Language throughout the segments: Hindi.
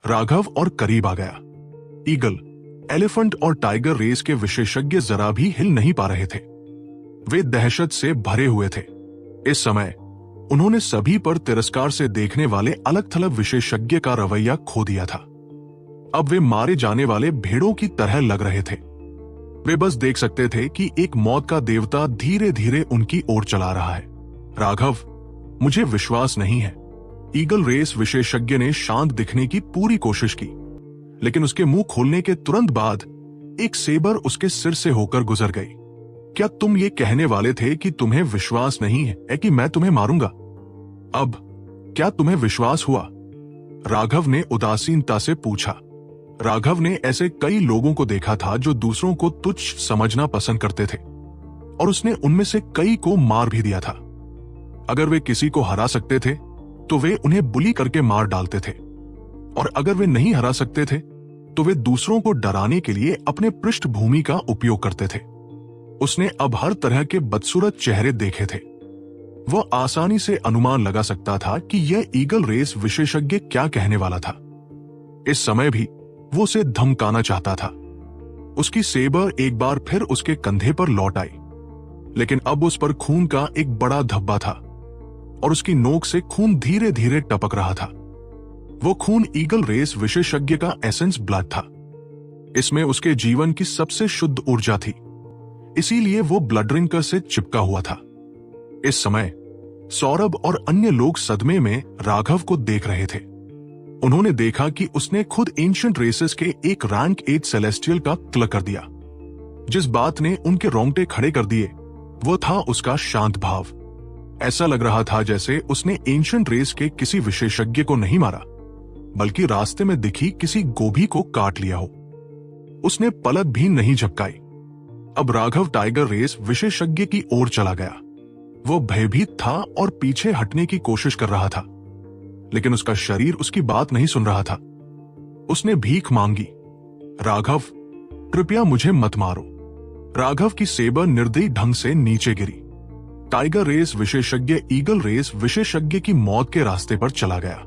राघव और करीब आ गया। ईगल, एलिफेंट और टाइगर रेस के विशेषज्ञ जरा भी हिल नहीं पा रहे थे। वे दहशत से भरे हुए थे। इस समय उन्होंने सभी पर तिरस्कार से देखने वाले अलग थलग विशेषज्ञ का रवैया खो दिया था। अब वे मारे जाने वाले भेड़ों की तरह लग रहे थे। वे बस देख सकते थे कि एक मौत का देवता धीरे धीरे उनकी ओर चला रहा है। राघव, मुझे विश्वास नहीं है। ईगल रेस विशेषज्ञ ने शांत दिखने की पूरी कोशिश की, लेकिन उसके मुंह खोलने के तुरंत बाद एक सेबर उसके सिर से होकर गुजर गई। क्या तुम ये कहने वाले थे कि तुम्हें विश्वास नहीं है कि मैं तुम्हें मारूंगा? अब क्या तुम्हें विश्वास हुआ? राघव ने उदासीनता से पूछा। राघव ने ऐसे कई लोगों को देखा था जो दूसरों को तुच्छ समझना पसंद करते थे, और उसने उनमें से कई को मार भी दिया था। अगर वे किसी को हरा सकते थे तो वे उन्हें बुली करके मार डालते थे, और अगर वे नहीं हरा सकते थे तो वे दूसरों को डराने के लिए अपने पृष्ठभूमि का उपयोग करते थे। उसने अब हर तरह के बदसूरत चेहरे देखे थे। वह आसानी से अनुमान लगा सकता था कि यह ईगल रेस विशेषज्ञ क्या कहने वाला था। इस समय भी वो उसे धमकाना चाहता था। उसकी सेबर एक बार फिर उसके कंधे पर लौट आई, लेकिन अब उस पर खून का एक बड़ा धब्बा था, और उसकी नोक से खून धीरे धीरे टपक रहा था। वो खून ईगल रेस विशेषज्ञ का एसेंस ब्लड था। इसमें उसके जीवन की सबसे शुद्ध ऊर्जा थी, इसीलिए वो ब्लड ड्रिंकर से चिपका हुआ था। इस समय सौरभ और अन्य लोग सदमे में राघव को देख रहे थे। उन्होंने देखा कि उसने खुद एंशिएंट रेसेस के एक रैंक 8 सेलेस्टियल का क्ल कर दिया। जिस बात ने उनके रोंगटे खड़े कर दिए वो था उसका शांत भाव। ऐसा लग रहा था जैसे उसने एंशिएंट रेस के किसी विशेषज्ञ को नहीं मारा, बल्कि रास्ते में दिखी किसी गोभी को काट लिया हो। उसने पलक भी नहीं झपकाई। अब राघव टाइगर रेस विशेषज्ञ की ओर चला गया। वो भयभीत था और पीछे हटने की कोशिश कर रहा था, लेकिन उसका शरीर उसकी बात नहीं सुन रहा था। उसने भीख मांगी, राघव, कृपया मुझे मत मारो। राघव की सेबर निर्दयी ढंग से नीचे गिरी। टाइगर रेस विशेषज्ञ ईगल रेस विशेषज्ञ की मौत के रास्ते पर चला गया।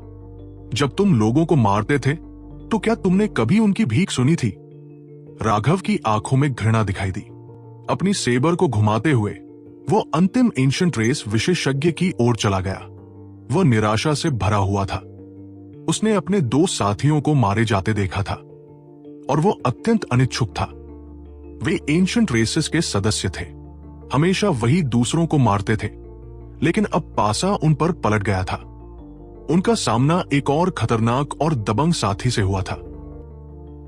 जब तुम लोगों को मारते थे तो क्या तुमने कभी उनकी भीख सुनी थी? राघव की आंखों में घृणा दिखाई दी। अपनी सेबर को घुमाते हुए वो अंतिम एंशिएंट रेस विशेषज्ञ की ओर चला गया। वह निराशा से भरा हुआ था। उसने अपने 2 साथियों को मारे जाते देखा था, और वो अत्यंत अनिच्छुक था। वे एंशिएंट रेसेस के सदस्य थे, हमेशा वही दूसरों को मारते थे, लेकिन अब पासा उन पर पलट गया था। उनका सामना एक और खतरनाक और दबंग साथी से हुआ था,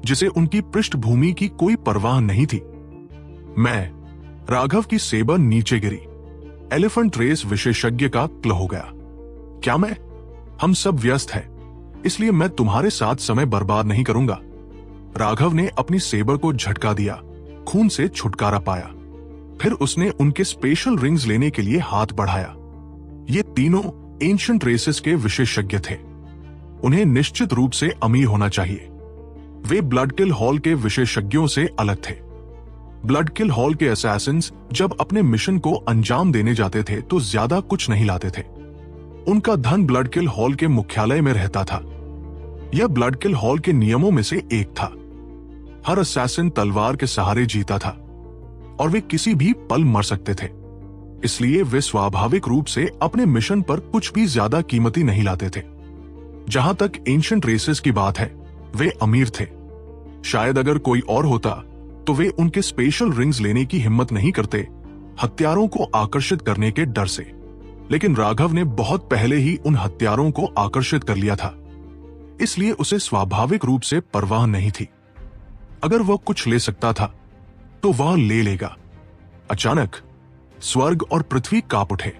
जिसे उनकी पृष्ठभूमि की कोई परवाह नहीं थी। राघव की सेबर नीचे गिरी। एलिफेंट रेस विशेषज्ञ का क्ल हो गया। क्या मैं? हम सब व्यस्त हैं, इसलिए मैं तुम्हारे साथ समय बर्बाद नहीं करूंगा। राघव ने अपनी सेबर को झटका दिया, खून से छुटकारा पाया। फिर उसने उनके स्पेशल रिंग्स लेने के लिए हाथ बढ़ाया। ये तीनों एंशिएंट रेसेस के विशेषज्ञ थे। उन्हें निश्चित रूप से अमीर होना चाहिए। वे ब्लड किल हॉल के विशेषज्ञों से अलग थे। ब्लड किल हॉल के असैसिन्स जब अपने मिशन को अंजाम देने जाते थे तो ज्यादा कुछ नहीं लाते थे। उनका धन ब्लड किल हॉल के मुख्यालय में रहता था। यह ब्लड किल हॉल के नियमों में से एक था। हर असैसिन तलवार के सहारे जीता था, और वे किसी भी पल मर सकते थे। इसलिए वे स्वाभाविक रूप से अपने मिशन पर कुछ भी ज्यादा कीमती नहीं लाते थे। जहां तक एंशिएंट रेसेस की बात है, वे अमीर थे। शायद अगर कोई और होता तो वे उनके स्पेशल रिंग्स लेने की हिम्मत नहीं करते, हत्यारों को आकर्षित करने के डर से। लेकिन राघव ने बहुत पहले ही उन हत्यारों को आकर्षित कर लिया था, इसलिए उसे स्वाभाविक रूप से परवाह नहीं थी। अगर वह कुछ ले सकता था तो वह ले लेगा। अचानक स्वर्ग और पृथ्वी कांप उठे।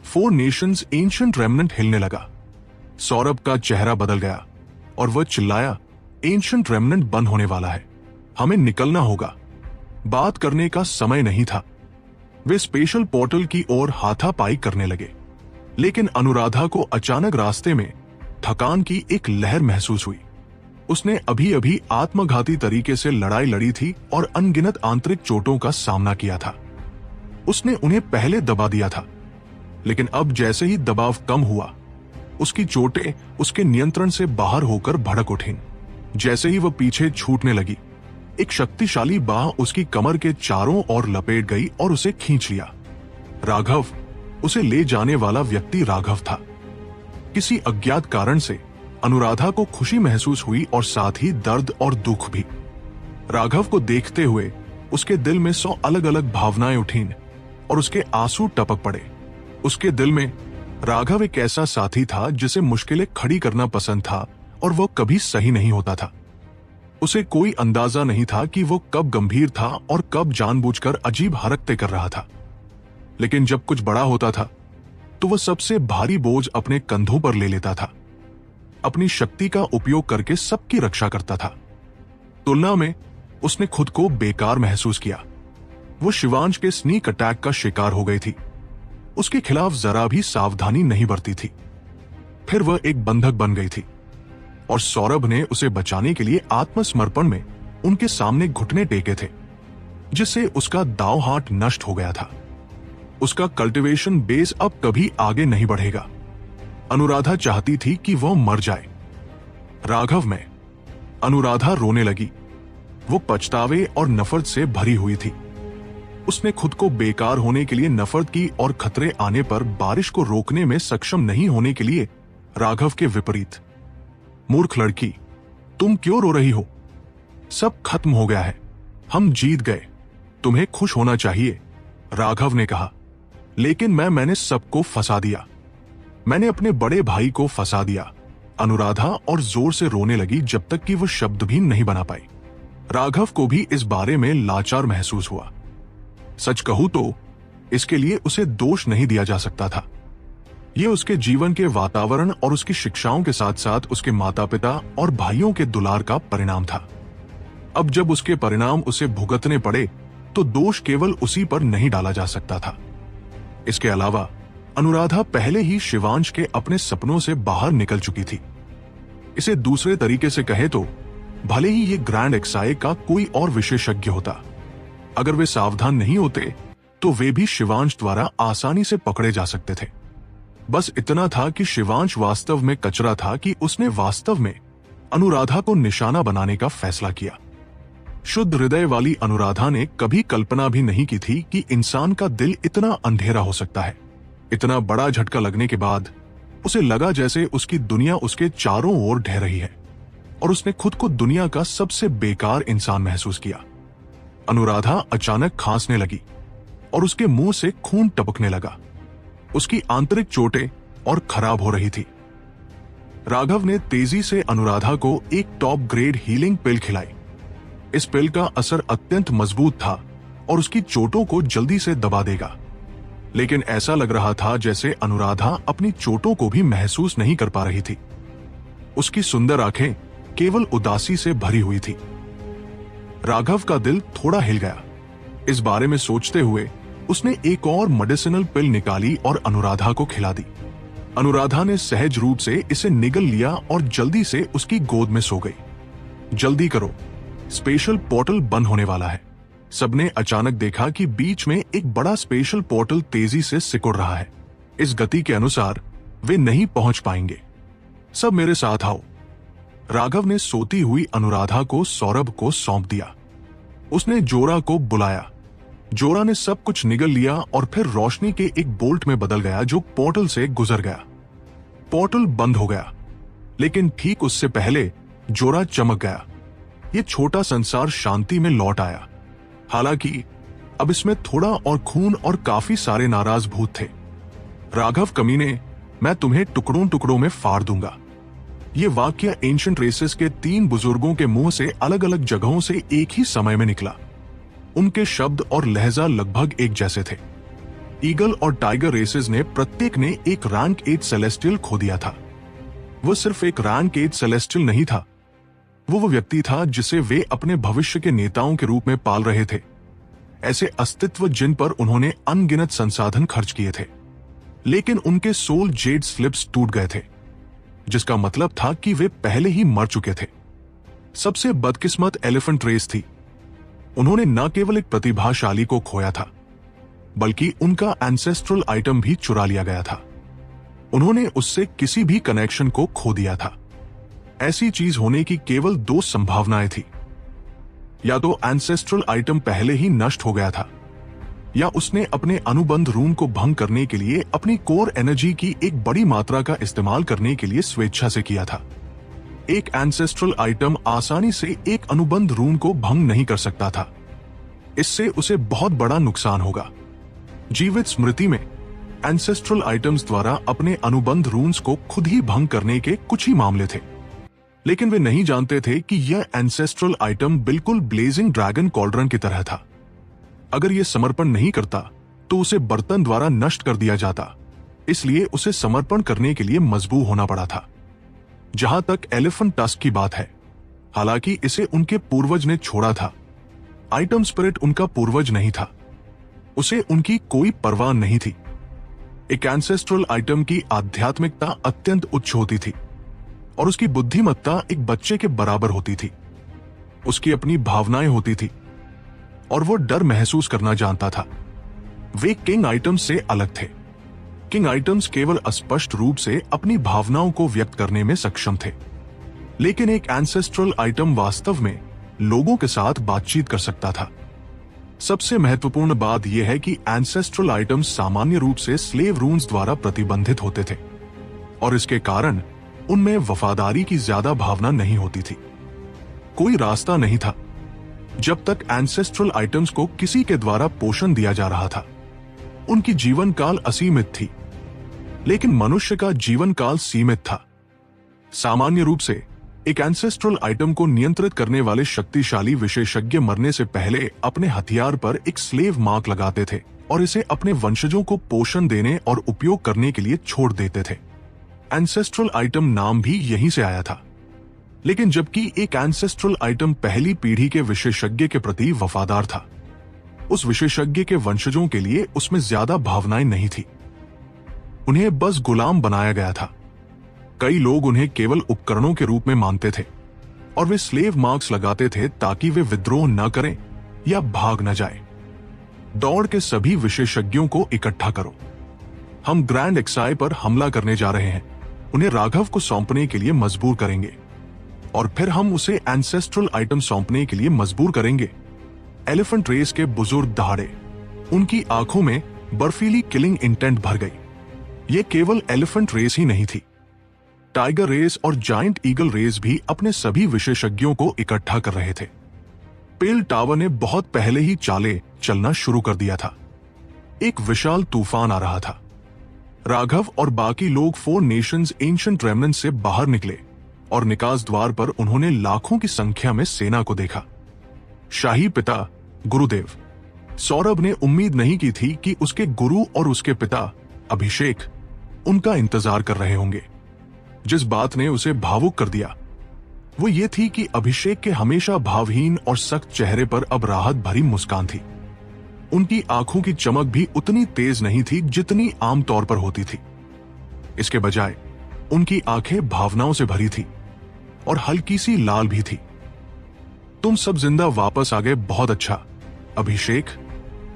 4 नेशंस एंशिएंट रेमनेंट हिलने लगा। सौरभ का चेहरा बदल गया और वह चिल्लाया, एंशिएंट रेमनेंट बंद होने वाला है, हमें निकलना होगा। बात करने का समय नहीं था। वे स्पेशल पोर्टल की ओर हाथापाई करने लगे, लेकिन अनुराधा को अचानक रास्ते में थकान की एक लहर महसूस हुई। उसने अभी अभी आत्मघाती तरीके से लड़ाई लड़ी थी और अनगिनत आंतरिक चोटों का सामना किया था। उसने उन्हें पहले दबा दिया था, लेकिन अब जैसे ही दबाव कम हुआ, उसकी चोटें उसके नियंत्रण से बाहर होकर भड़क उठीं। जैसे ही वह पीछे छूटने लगी, एक शक्तिशाली बाह उसकी कमर के चारों ओर लपेट गई और उसे खींच लिया। राघव, उसे ले जाने वाला व्यक्ति राघव था। किसी अज्ञात कारण से अनुराधा को खुशी महसूस हुई और साथ ही दर्द और दुख भी। राघव को देखते हुए उसके दिल में 100 अलग अलग भावनाएं उठीं और उसके आंसू टपक पड़े। उसके दिल में राघव एक ऐसा साथी था जिसे मुश्किलें खड़ी करना पसंद था और वह कभी सही नहीं होता था। उसे कोई अंदाजा नहीं था कि वो कब गंभीर था और कब जानबूझकर अजीब हरकतें कर रहा था। लेकिन जब कुछ बड़ा होता था तो वह सबसे भारी बोझ अपने कंधों पर ले लेता था। अपनी शक्ति का उपयोग करके सबकी रक्षा करता था। तुलना में उसने खुद को बेकार महसूस किया। वो शिवांश के स्नीक अटैक का शिकार हो गई थी। उसके खिलाफ जरा भी सावधानी नहीं बरती थी। फिर वह एक बंधक बन गई थी और सौरभ ने उसे बचाने के लिए आत्मसमर्पण में उनके सामने घुटने टेके थे, जिससे उसका दांव हाथ नष्ट हो गया था। उसका कल्टीवेशन बेस अब कभी आगे नहीं बढ़ेगा। अनुराधा चाहती थी कि वह मर जाए। राघव में अनुराधा रोने लगी। वो पछतावे और नफरत से भरी हुई थी। उसने खुद को बेकार होने के लिए नफरत की और खतरे आने पर बारिश को रोकने में सक्षम नहीं होने के लिए राघव के विपरीत। मूर्ख लड़की, तुम क्यों रो रही हो? सब खत्म हो गया है, हम जीत गए, तुम्हें खुश होना चाहिए, राघव ने कहा। लेकिन मैंने सबको फंसा दिया। मैंने अपने बड़े भाई को फंसा दिया। अनुराधा और जोर से रोने लगी जब तक कि वो शब्द भी नहीं बना पाई। राघव को भी इस बारे में लाचार महसूस हुआ। सच कहूं तो इसके लिए उसे दोष नहीं दिया जा सकता था। यह उसके जीवन के वातावरण और उसकी शिक्षाओं के साथ साथ उसके माता पिता और भाइयों के दुलार का परिणाम था। अब जब उसके परिणाम उसे भुगतने पड़े तो दोष केवल उसी पर नहीं डाला जा सकता था। इसके अलावा अनुराधा पहले ही शिवांश के अपने सपनों से बाहर निकल चुकी थी। इसे दूसरे तरीके से कहे तो भले ही ये ग्रैंड एक्साई का कोई और विशेषज्ञ होता, अगर वे सावधान नहीं होते तो वे भी शिवांश द्वारा आसानी से पकड़े जा सकते थे। बस इतना था कि शिवांश वास्तव में कचरा था कि उसने वास्तव में अनुराधा को निशाना बनाने का फैसला किया। शुद्ध हृदय वाली अनुराधा ने कभी कल्पना भी नहीं की थी कि इंसान का दिल इतना अंधेरा हो सकता है। इतना बड़ा झटका लगने के बाद उसे लगा जैसे उसकी दुनिया उसके चारों ओर ढह रही है और उसने खुद को दुनिया का सबसे बेकार इंसान महसूस किया। अनुराधा अचानक खांसने लगी और उसके मुंह से खून टपकने लगा। उसकी आंतरिक चोटें और खराब हो रही थी। राघव ने तेजी से अनुराधा को एक टॉप ग्रेड हीलिंग पिल खिलाई। इस पिल का असर अत्यंत मजबूत था और उसकी चोटों को जल्दी से दबा देगा। लेकिन ऐसा लग रहा था जैसे अनुराधा अपनी चोटों को भी महसूस नहीं कर पा रही थी। उसकी सुंदर आंखें केवल उदासी से भरी हुई थी। राघव का दिल थोड़ा हिल गया। इस बारे में सोचते हुए उसने एक और मेडिसिनल पिल निकाली और अनुराधा को खिला दी। अनुराधा ने सहज रूप से इसे निगल लिया और जल्दी से उसकी गोद में सो गई। जल्दी करो, स्पेशल पोर्टल बंद होने वाला है। सबने अचानक देखा कि बीच में एक बड़ा स्पेशल पोर्टल तेजी से सिकुड़ रहा है। इस गति के अनुसार वे नहीं पहुंच पाएंगे। सब मेरे साथ आओ। राघव ने सोती हुई अनुराधा को सौरभ को सौंप दिया। उसने जोरा को बुलाया। जोरा ने सब कुछ निगल लिया और फिर रोशनी के एक बोल्ट में बदल गया जो पोर्टल से गुजर गया। पोर्टल बंद हो गया, लेकिन ठीक उससे पहले जोरा चमक गया। ये छोटा संसार शांति में लौट आया। हालांकि अब इसमें थोड़ा और खून और काफी सारे नाराज भूत थे। राघव कमीने, मैं तुम्हें टुकड़ों टुकड़ों में फाड़ दूंगा। ये वाक्य एंशिएंट रेसेस के 3 बुजुर्गों के मुंह से अलग अलग जगहों से एक ही समय में निकला। उनके शब्द और लहजा लगभग एक जैसे थे। ईगल और टाइगर रेसेस ने प्रत्येक ने एक रैंक 8 सेलेस्टियल खो दिया था। वह सिर्फ एक रैंक 8 सेलेस्टियल नहीं था, वो व्यक्ति था जिसे वे अपने भविष्य के नेताओं के रूप में पाल रहे थे। ऐसे अस्तित्व जिन पर उन्होंने अनगिनत संसाधन खर्च किए थे, लेकिन उनके सोल जेड स्लिप्स टूट गए थे, जिसका मतलब था कि वे पहले ही मर चुके थे। सबसे बदकिस्मत एलिफेंट रेस थी। उन्होंने न केवल एक प्रतिभाशाली को खोया था, बल्कि उनका एंसेस्ट्रल आइटम भी चुरा लिया गया था। उन्होंने उससे किसी भी कनेक्शन को खो दिया था। ऐसी चीज होने की केवल दो संभावनाएं थी। या तो एंसेस्ट्रल आइटम पहले ही नष्ट हो गया था, या उसने अपने अनुबंध रूम को भंग करने के लिए अपनी कोर एनर्जी की एक बड़ी मात्रा का इस्तेमाल करने के लिए स्वेच्छा से किया था। एक एंसेस्ट्रल आइटम आसानी से एक अनुबंध रूम को भंग नहीं कर सकता था। इससे उसे बहुत बड़ा नुकसान होगा। जीवित स्मृति में एंसेस्ट्रल आइटम्स द्वारा अपने अनुबंध रूम्स को खुद ही भंग करने के कुछ ही मामले थे, लेकिन वे नहीं जानते थे कि यह एंसेस्ट्रल आइटम बिल्कुल ब्लेजिंग ड्रैगन कॉल्ड्रन की तरह था। अगर यह समर्पण नहीं करता तो उसे बर्तन द्वारा नष्ट कर दिया जाता, इसलिए उसे समर्पण करने के लिए मजबूर होना पड़ा था। जहां तक एलिफेंट टस्क की बात है, हालांकि इसे उनके पूर्वज ने छोड़ा था, आइटम स्पिरिट उनका पूर्वज नहीं था। उसे उनकी कोई परवाह नहीं थी। एक एंसेस्ट्रल आइटम की आध्यात्मिकता अत्यंत उच्च होती थी और उसकी बुद्धिमत्ता एक बच्चे के बराबर होती थी। उसकी अपनी भावनाएं होती थी और वो डर महसूस करना जानता था। वे किंग आइटम्स से अलग थे। किंग आइटम्स केवल अस्पष्ट रूप से अपनी भावनाओं को व्यक्त करने में सक्षम थे, लेकिन एक एंसेस्ट्रल आइटम वास्तव में लोगों के साथ बातचीत कर सकता था। सबसे महत्वपूर्ण बात यह है कि एंसेस्ट्रल आइटम्स सामान्य रूप से स्लेव रून्स द्वारा प्रतिबंधित होते थे और इसके कारण उनमें वफादारी की ज्यादा भावना नहीं होती थी। कोई रास्ता नहीं था जब तक एंसेस्ट्रल आइटम्स को किसी के द्वारा पोषण दिया जा रहा था। उनकी जीवन काल असीमित थी, लेकिन मनुष्य का जीवन काल सीमित था। सामान्य रूप से एक एंसेस्ट्रल आइटम को नियंत्रित करने वाले शक्तिशाली विशेषज्ञ मरने से पहले अपने हथियार पर एक स्लेव मार्क लगाते थे और इसे अपने वंशजों को पोषण देने और उपयोग करने के लिए छोड़ देते थे। एंसेस्ट्रल आइटम नाम भी यहीं से आया था। लेकिन जबकि एक एंसेस्ट्रल आइटम पहली पीढ़ी के विशेषज्ञ के प्रति वफादार था, उस विशेषज्ञ के वंशजों के लिए उसमें ज्यादा भावनाएं नहीं थी। उन्हें बस गुलाम बनाया गया था। कई लोग उन्हें केवल उपकरणों के रूप में मानते थे और वे स्लेव मार्क्स लगाते थे ताकि वे विद्रोह न करें या भाग न जाए। दौड़ के सभी विशेषज्ञों को इकट्ठा करो। हम ग्रैंड एक्साई पर हमला करने जा रहे हैं। उन्हें राघव को सौंपने के लिए मजबूर करेंगे और फिर हम उसे एंसेस्ट्रल आइटम सौंपने के लिए मजबूर करेंगे। एलिफेंट रेस के बुजुर्ग दहाड़े। उनकी आंखों में बर्फीली किलिंग इंटेंट भर गई। ये केवल एलिफेंट रेस ही नहीं थी। टाइगर रेस और जायंट ईगल रेस भी अपने सभी विशेषज्ञों को इकट्ठा कर रहे थे। पेल टावर ने बहुत पहले ही चाले चलना शुरू कर दिया था। एक विशाल तूफान आ रहा था। राघव और बाकी लोग फोर नेशंस एंशिएंट रेमनेंट से बाहर निकले और निकास द्वार पर उन्होंने लाखों की संख्या में सेना को देखा। शाही पिता गुरुदेव। सौरभ ने उम्मीद नहीं की थी कि उसके गुरु और उसके पिता अभिषेक उनका इंतजार कर रहे होंगे। जिस बात ने उसे भावुक कर दिया वो ये थी कि अभिषेक के हमेशा भावहीन और सख्त चेहरे पर अब राहत भरी मुस्कान थी। उनकी आंखों की चमक भी उतनी तेज नहीं थी जितनी आमतौर पर होती थी। इसके बजाय उनकी आंखें भावनाओं से भरी थी और हल्की सी लाल भी थी। तुम सब जिंदा वापस आ गए, बहुत अच्छा। अभिषेक,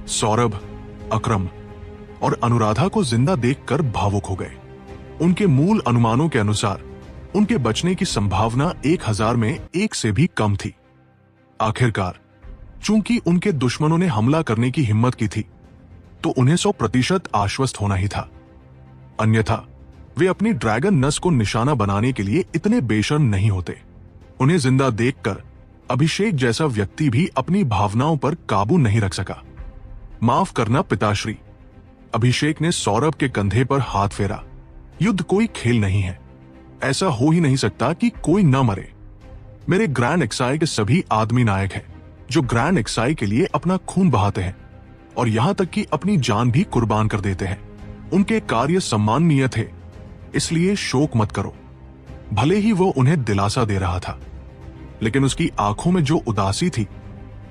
सौरभ, अक्रम और अनुराधा को जिंदा देखकर भावुक हो गए। उनके मूल अनुमानों के अनुसार उनके बचने की संभावना 1000 में 1 से भी कम थी। आखिरकार चूंकि उनके दुश्मनों ने हमला करने की हिम्मत की थी, तो उन्हें 100% आश्वस्त होना ही था। अन्यथा वे अपनी ड्रैगन नस को निशाना बनाने के लिए इतने बेशर्म नहीं होते। उन्हें जिंदा देखकर अभिषेक जैसा व्यक्ति भी अपनी भावनाओं पर काबू नहीं रख सका। माफ करना पिताश्री। अभिषेक ने सौरभ के कंधे पर हाथ फेरा। युद्ध कोई खेल नहीं है। ऐसा हो ही नहीं सकता कि कोई न मरे। मेरे ग्रैंड एक्साई के सभी आदमी नायक हैं जो ग्रैंड एक्साई के लिए अपना खून बहाते हैं और यहां तक कि अपनी जान भी कुर्बान कर देते हैं। उनके कार्य सम्माननीय थे, इसलिए शोक मत करो। भले ही वो उन्हें दिलासा दे रहा था, लेकिन उसकी आंखों में जो उदासी थी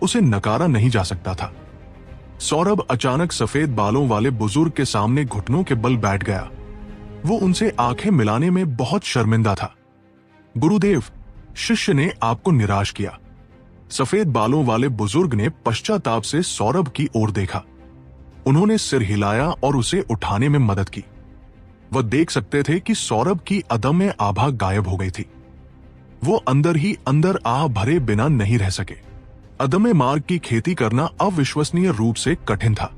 उसे नकारा नहीं जा सकता था। सौरभ अचानक सफेद बालों वाले बुजुर्ग के सामने घुटनों के बल बैठ गया। वो उनसे आंखें मिलाने में बहुत शर्मिंदा था। गुरुदेव, शिष्य ने आपको निराश किया। सफेद बालों वाले बुजुर्ग ने पश्चाताप से सौरभ की ओर देखा। उन्होंने सिर हिलाया और उसे उठाने में मदद की। वह देख सकते थे कि सौरभ की अदम्य आभा गायब हो गई थी। वो अंदर ही अंदर आह भरे बिना नहीं रह सके। अदम्य मार्ग की खेती करना अविश्वसनीय रूप से कठिन था।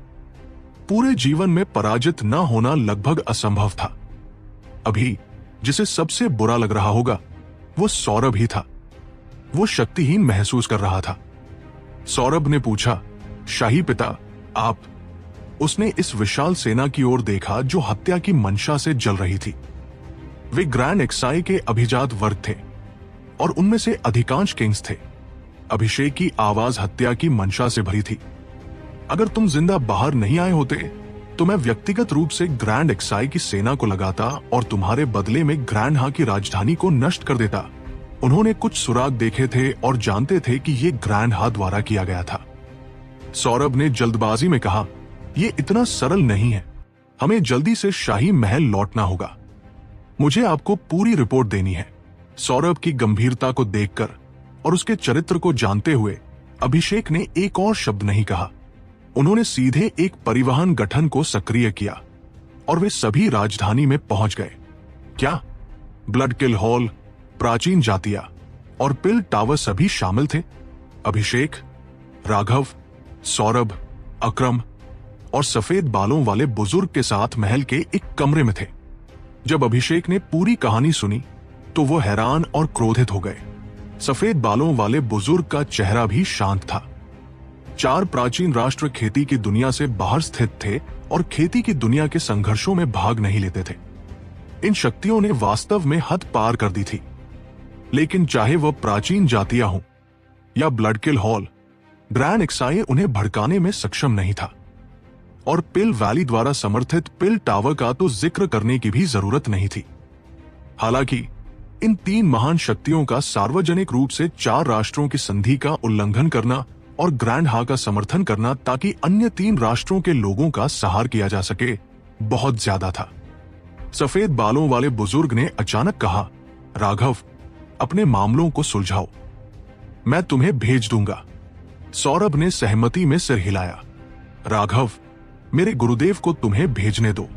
पूरे जीवन में पराजित न होना लगभग असंभव था। अभी जिसे सबसे बुरा लग रहा होगा वो सौरभ ही था। वो शक्तिहीन महसूस कर रहा था। सौरभ ने पूछा, शाही पिता, आप? उसने इस विशाल सेना की ओर देखा जो हत्या की मंशा से जल रही थी। वे ग्रैंड एक्साई के अभिजात वर्ग थे और उनमें से अधिकांश किंग्स थे। अभिषेक की आवाज हत्या की मंशा से भरी थी। अगर तुम जिंदा बाहर नहीं आए होते तो मैं व्यक्तिगत रूप से ग्रैंड एक्साई की सेना को लगाता और तुम्हारे बदले में ग्रैंड हा की राजधानी को नष्ट कर देता। उन्होंने कुछ सुराग देखे थे और जानते थे कि यह ग्रैंड हा द्वारा किया गया था। सौरभ ने जल्दबाजी में कहा, यह इतना सरल नहीं है। हमें जल्दी से शाही महल लौटना होगा। मुझे आपको पूरी रिपोर्ट देनी है। सौरभ की गंभीरता को देखकर और उसके चरित्र को जानते हुए अभिषेक ने एक और शब्द नहीं कहा। उन्होंने सीधे एक परिवहन गठन को सक्रिय किया और वे सभी राजधानी में पहुंच गए। क्या ब्लड किल हॉल, प्राचीन जातिया और पिल टावर सभी शामिल थे? अभिषेक, राघव, सौरभ, अक्रम और सफेद बालों वाले बुजुर्ग के साथ महल के एक कमरे में थे। जब अभिषेक ने पूरी कहानी सुनी तो वो हैरान और क्रोधित हो गए। सफेद बालों वाले बुजुर्ग का चेहरा भी शांत था। 4 प्राचीन राष्ट्र खेती की दुनिया से बाहर स्थित थे और खेती की दुनिया के संघर्षों में भाग नहीं लेते थे। इन शक्तियों ने वास्तव में हद पार कर दी थी। लेकिन चाहे वह प्राचीन जातियां हों या ब्लड किल हॉल, ग्रैंड एक्साई उन्हें भड़काने में सक्षम नहीं था। और पिल वैली द्वारा समर्थित पिल टावर का तो जिक्र करने की भी जरूरत नहीं थी। हालांकि इन 3 महान शक्तियों का सार्वजनिक रूप से 4 राष्ट्रों की संधि का उल्लंघन करना और ग्रैंड हा का समर्थन करना ताकि अन्य 3 राष्ट्रों के लोगों का सहार किया जा सके, बहुत ज्यादा था। सफेद बालों वाले बुजुर्ग ने अचानक कहा, राघव, अपने मामलों को सुलझाओ, मैं तुम्हें भेज दूंगा। सौरभ ने सहमति में सिर हिलाया। राघव, मेरे गुरुदेव को तुम्हें भेजने दो।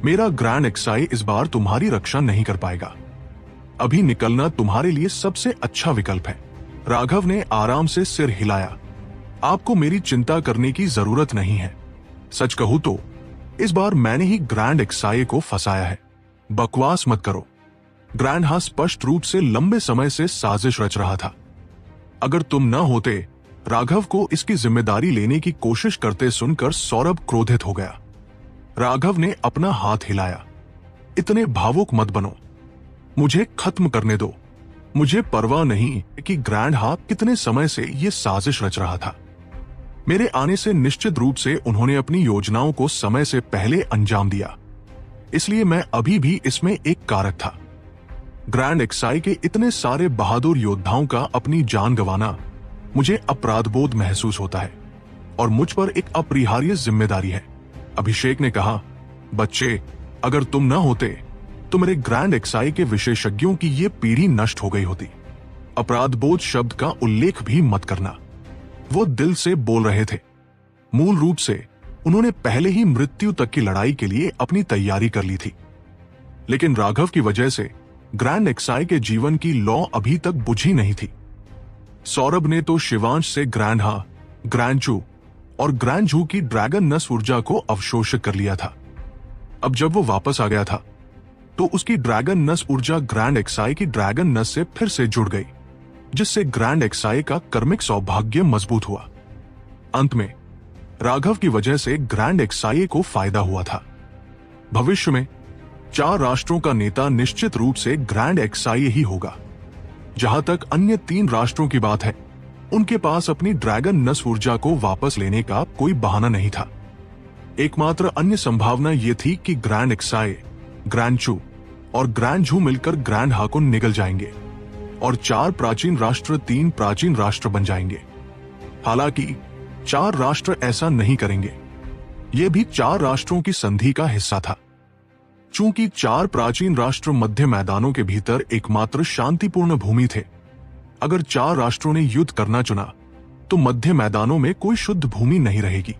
मेरा ग्रैंड एक्साई इस बार तुम्हारी रक्षा नहीं कर पाएगा। अभी निकलना तुम्हारे लिए सबसे अच्छा विकल्प है। राघव ने आराम से सिर हिलाया। आपको मेरी चिंता करने की जरूरत नहीं है। सच कहूं तो इस बार मैंने ही ग्रैंड एक्साई को फंसाया है। बकवास मत करो। ग्रैंड हा स्पष्ट रूप से लंबे समय से साजिश रच रहा था। अगर तुम न होते, राघव को इसकी जिम्मेदारी लेने की कोशिश करते सुनकर सौरभ क्रोधित हो गया। राघव ने अपना हाथ हिलाया। इतने भावुक मत बनो, मुझे खत्म करने दो। मुझे परवाह नहीं कि ग्रैंड हा कितने समय से यह साजिश रच रहा था। मेरे आने से निश्चित रूप से उन्होंने अपनी योजनाओं को समय से पहले अंजाम दिया, इसलिए मैं अभी भी इसमें एक कारक था। ग्रैंड एक्साई के इतने सारे बहादुर योद्धाओं का अपनी जान गंवाना, मुझे अपराधबोध महसूस होता है और मुझ पर एक अपरिहार्य जिम्मेदारी है। अभिषेक ने कहा, बच्चे, अगर तुम न होते तो मेरे ग्रैंड एक्साई के विशेषज्ञों की ये पीढ़ी नष्ट हो गई होती। अपराधबोध शब्द का उल्लेख भी मत करना। वो दिल से बोल रहे थे। मूल रूप से उन्होंने पहले ही मृत्यु तक की लड़ाई के लिए अपनी तैयारी कर ली थी। लेकिन राघव की वजह से ग्रैंड एक्साई के जीवन की लौ अभी तक बुझी नहीं थी। सौरभ ने तो शिवांश से ग्रैंड हा, ग्रैंड चू और ग्रैंड झू की ड्रैगन नस ऊर्जा को अवशोषित कर लिया था। अब जब वो वापस आ गया था तो उसकी ड्रैगन नस ऊर्जा ग्रैंड एक्साई की ड्रैगन नस से फिर से जुड़ गई, जिससे ग्रैंड एक्साई का कर्मिक सौभाग्य मजबूत हुआ। अंत में राघव की वजह से ग्रैंड एक्साई को फायदा हुआ था। भविष्य में 4 राष्ट्रों का नेता निश्चित रूप से ग्रैंड एक्साई ही होगा। जहां तक अन्य 3 राष्ट्रों की बात है, उनके पास अपनी ड्रैगन नस ऊर्जा को वापस लेने का कोई बहाना नहीं था। एकमात्र अन्य संभावना यह थी कि ग्रैंड एक्साई, ग्रैंड चू और ग्रैंड झू मिलकर ग्रैंड हा को निगल जाएंगे और 4 प्राचीन राष्ट्र 3 प्राचीन राष्ट्र बन जाएंगे। हालांकि 4 राष्ट्र ऐसा नहीं करेंगे। यह भी 4 राष्ट्रों की संधि का हिस्सा था। चूंकि 4 प्राचीन राष्ट्र मध्य मैदानों के भीतर एकमात्र शांतिपूर्ण भूमि थे, अगर 4 राष्ट्रों ने युद्ध करना चुना तो मध्य मैदानों में कोई शुद्ध भूमि नहीं रहेगी।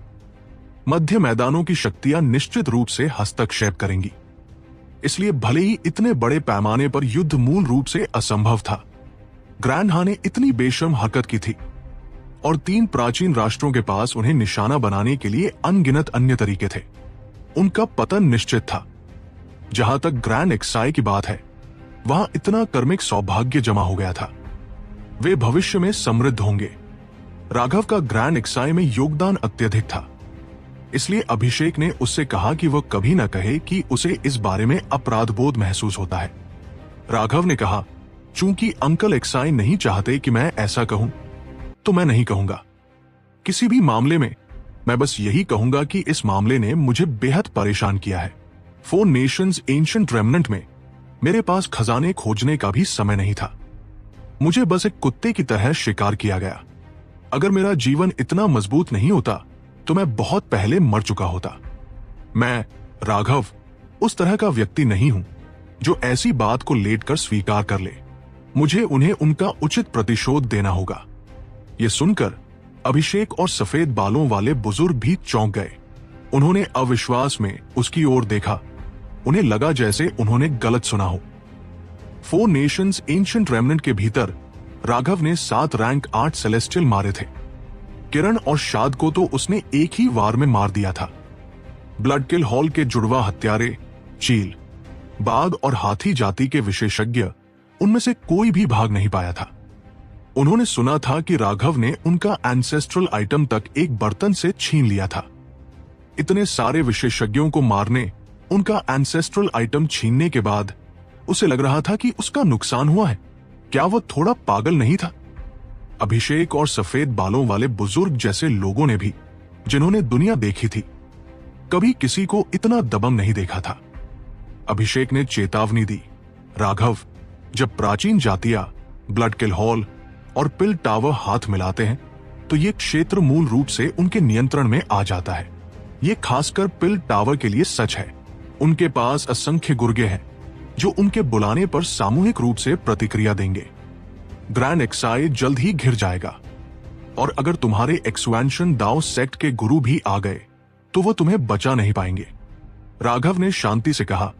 मध्य मैदानों की शक्तियां निश्चित रूप से हस्तक्षेप करेंगी। इसलिए भले ही इतने बड़े पैमाने पर युद्ध मूल रूप से असंभव था, ग्रैंडहा ने इतनी बेशर्म हरकत की थी और 3 प्राचीन राष्ट्रों के पास उन्हें निशाना बनाने के लिए अनगिनत अन्य तरीके थे। उनका पतन निश्चित था। जहां तक ग्रैंड एक्साई की बात है, वहां इतना कर्मिक सौभाग्य जमा हो गया था। वे भविष्य में समृद्ध होंगे। राघव का ग्रैंड एक्साई में योगदान अत्यधिक था, इसलिए अभिषेक ने उससे कहा कि वह कभी न कहे कि उसे इस बारे में अपराध बोध महसूस होता है। राघव ने कहा, चूंकि अंकल एक्साई नहीं चाहते कि मैं ऐसा कहूं, तो मैं नहीं कहूंगा। किसी भी मामले में मैं बस यही कहूंगा कि इस मामले ने मुझे बेहद परेशान किया है। 4 नेशंस एंशिएंट रेमनेंट में मेरे पास खजाने खोजने का भी समय नहीं था। मुझे बस एक कुत्ते की तरह शिकार किया गया। अगर मेरा जीवन इतना मजबूत नहीं होता तो मैं बहुत पहले मर चुका होता। मैं, राघव, उस तरह का व्यक्ति नहीं हूं जो ऐसी बात को लेटकर स्वीकार कर ले। मुझे उन्हें उनका उचित प्रतिशोध देना होगा। यह सुनकर अभिषेक और सफेद बालों वाले बुजुर्ग भी चौंक गए। उन्होंने अविश्वास में उसकी ओर देखा। उन्हें लगा जैसे उन्होंने गलत सुना हो। 4 नेशंस एंशिएंट रेमनेंट के भीतर राघव ने 7 रैंक 8 सेलेस्टियल मारे थे। किरण और शाद को तो उसने एक ही वार में मार दिया था। ब्लडकिल हॉल के जुड़वा हत्यारे, चील, बाघ और हाथी जाति के विशेषज्ञ, उनमें से कोई भी भाग नहीं पाया था। उन्होंने सुना था कि राघव ने उनका एंसेस्ट्रल आइटम तक एक बर्तन से छीन लिया था। इतने सारे विशेषज्ञों को मारने, उनका एंसेस्ट्रल आइटम छीनने के बाद उसे लग रहा था कि उसका नुकसान हुआ है। क्या वह थोड़ा पागल नहीं था? अभिषेक और सफेद बालों वाले बुजुर्ग जैसे लोगों ने भी, जिन्होंने दुनिया देखी थी, कभी किसी को इतना दबंग नहीं देखा था। अभिषेक ने चेतावनी दी, राघव, जब प्राचीन जातियां ब्लडकिल हॉल और पिल टावर हाथ मिलाते हैं तो यह क्षेत्र मूल रूप से उनके नियंत्रण में आ जाता है। यह खासकर पिल टावर के लिए सच है। उनके पास असंख्य गुर्गे हैं जो उनके बुलाने पर सामूहिक रूप से प्रतिक्रिया देंगे। ग्रैंड एक्साई जल्द ही घिर जाएगा, और अगर तुम्हारे एक्सवेंशन दाओ सेक्ट के गुरु भी आ गए तो वो तुम्हें बचा नहीं पाएंगे। राघव ने शांति से कहा,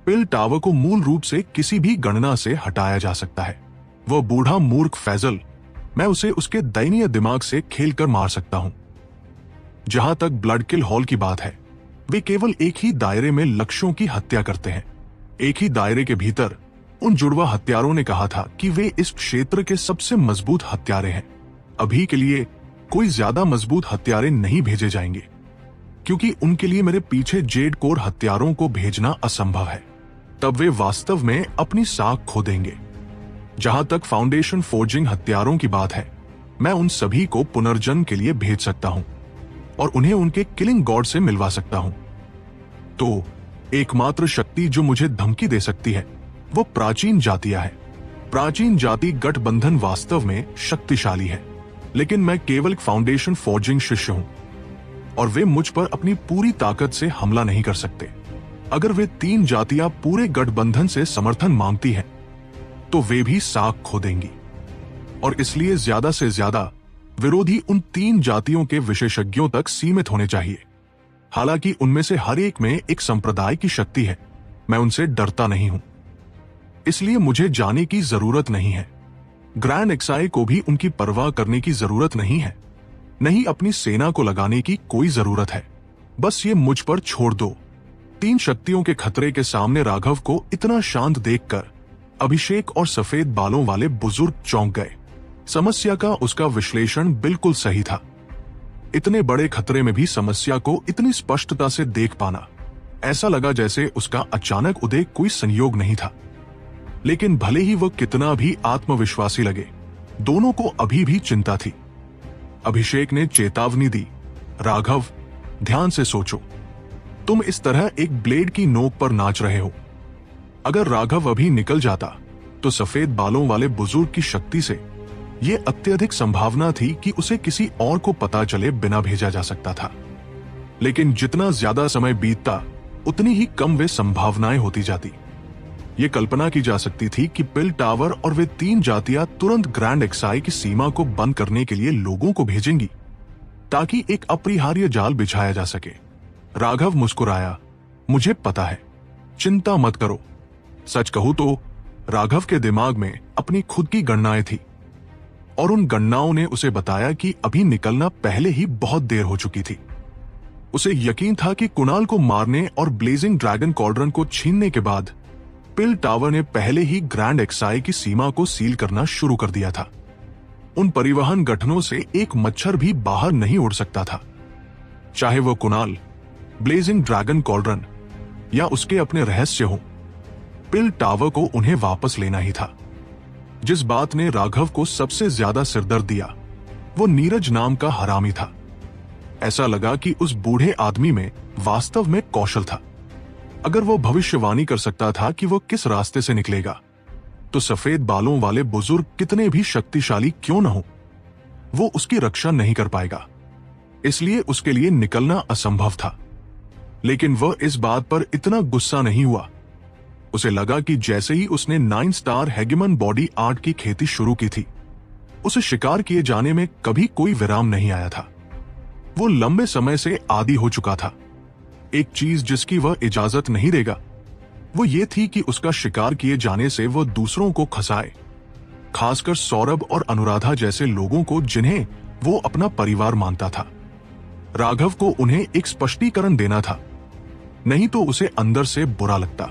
पिल टावर को मूल रूप से किसी भी गणना से हटाया जा सकता है। वह बूढ़ा मूर्ख फैजल, मैं उसे उसके दयनीय दिमाग से खेलकर मार सकता हूं। जहां तक ब्लडकिल हॉल की बात है, वे केवल एक ही दायरे में लक्ष्यों की हत्या करते हैं। एक ही दायरे के भीतर उन जुड़वा हत्यारों ने कहा था कि वे इस क्षेत्र के सबसे मजबूत हत्यारे हैं। अभी के लिए कोई ज्यादा मजबूत हत्यारे नहीं भेजे जाएंगे, क्योंकि उनके लिए मेरे पीछे जेड कोर हत्यारों को भेजना असंभव है। तब वे वास्तव में अपनी साख खो देंगे। जहां तक फाउंडेशन फोर्जिंग हत्यारों की बात है, मैं उन सभी को पुनर्जन्म के लिए भेज सकता हूं और उन्हें उनके किलिंग गॉड से मिलवा सकता हूं। तो एकमात्र शक्ति जो मुझे धमकी दे सकती है वो प्राचीन जातियां है। प्राचीन जाति गठबंधन वास्तव में शक्तिशाली है, लेकिन मैं केवल एक फाउंडेशन फोर्जिंग शिष्य हूं और वे मुझ पर अपनी पूरी ताकत से हमला नहीं कर सकते। अगर वे 3 जातियां पूरे गठबंधन से समर्थन मांगती हैं तो वे भी साख खो देंगी, और इसलिए ज्यादा से ज्यादा विरोधी उन 3 जातियों के विशेषज्ञों तक सीमित होने चाहिए। हालांकि उनमें से हर एक में एक संप्रदाय की शक्ति है। मैं उनसे डरता नहीं हूं, इसलिए मुझे जाने की जरूरत नहीं है। ग्रैंड एक्साई को भी उनकी परवाह करने की जरूरत नहीं है, नहीं अपनी सेना को लगाने की कोई जरूरत है। बस ये मुझ पर छोड़ दो। 3 शक्तियों के खतरे के सामने राघव को इतना शांत देखकर अभिषेक और सफेद बालों वाले बुजुर्ग चौंक गए। समस्या का उसका विश्लेषण बिल्कुल सही था। इतने बड़े खतरे में भी समस्या को इतनी स्पष्टता से देख पाना, ऐसा लगा जैसे उसका अचानक उदय कोई संयोग नहीं था। लेकिन भले ही वह कितना भी आत्मविश्वासी लगे, दोनों को अभी भी चिंता थी। अभिषेक ने चेतावनी दी, राघव, ध्यान से सोचो। तुम इस तरह एक ब्लेड की नोक पर नाच रहे हो। अगर राघव अभी निकल जाता तो सफेद बालों वाले बुजुर्ग की शक्ति से यह अत्यधिक संभावना थी कि उसे किसी और को पता चले बिना भेजा जा सकता था। लेकिन जितना ज्यादा समय बीतता उतनी ही कम वे संभावनाएं होती जाती। ये कल्पना की जा सकती थी कि पिल टावर और वे 3 जातियां तुरंत ग्रैंड एक्साई की सीमा को बंद करने के लिए लोगों को भेजेंगी, ताकि एक अपरिहार्य जाल बिछाया जा सके। राघव मुस्कुराया, मुझे पता है, चिंता मत करो। सच कहूं तो राघव के दिमाग में अपनी खुद की गणनाएं थी और उन गणनाओं ने उसे बताया कि अभी निकलना पहले ही बहुत देर हो चुकी थी। उसे यकीन था कि कुणाल को मारने और ब्लेजिंग ड्रैगन कॉल्ड्रन को छीनने के बाद पिल टावर ने पहले ही ग्रैंड एक्साई की सीमा को सील करना शुरू कर दिया था। उन परिवहन गठनों से एक मच्छर भी बाहर नहीं उड़ सकता था, चाहे वो कुणाल, ब्लेजिंग ड्रैगन कॉल्ड्रन या उसके अपने रहस्य हो। पिल टावर को उन्हें वापस लेना ही था। जिस बात ने राघव को सबसे ज्यादा सिरदर्द दिया वो नीरज नाम का हरामी था। ऐसा लगा कि उस बूढ़े आदमी में वास्तव में कौशल था। अगर वो भविष्यवाणी कर सकता था कि वो किस रास्ते से निकलेगा, तो सफेद बालों वाले बुजुर्ग कितने भी शक्तिशाली क्यों न हो, वो उसकी रक्षा नहीं कर पाएगा। इसलिए उसके लिए निकलना असंभव था। लेकिन वह इस बात पर इतना गुस्सा नहीं हुआ। उसे लगा कि जैसे ही उसने 9 स्टार हेगेमन बॉडी आर्ट की खेती शुरू की थी, उसे शिकार किए जाने में कभी कोई विराम नहीं आया था। वो लंबे समय से आदी हो चुका था। एक चीज जिसकी वह इजाजत नहीं देगा वो ये थी कि उसका शिकार किए जाने से वो दूसरों को खसाए, खासकर सौरभ और अनुराधा जैसे लोगों को जिन्हें वो अपना परिवार मानता था। राघव को उन्हें एक स्पष्टीकरण देना था, नहीं तो उसे अंदर से बुरा लगता।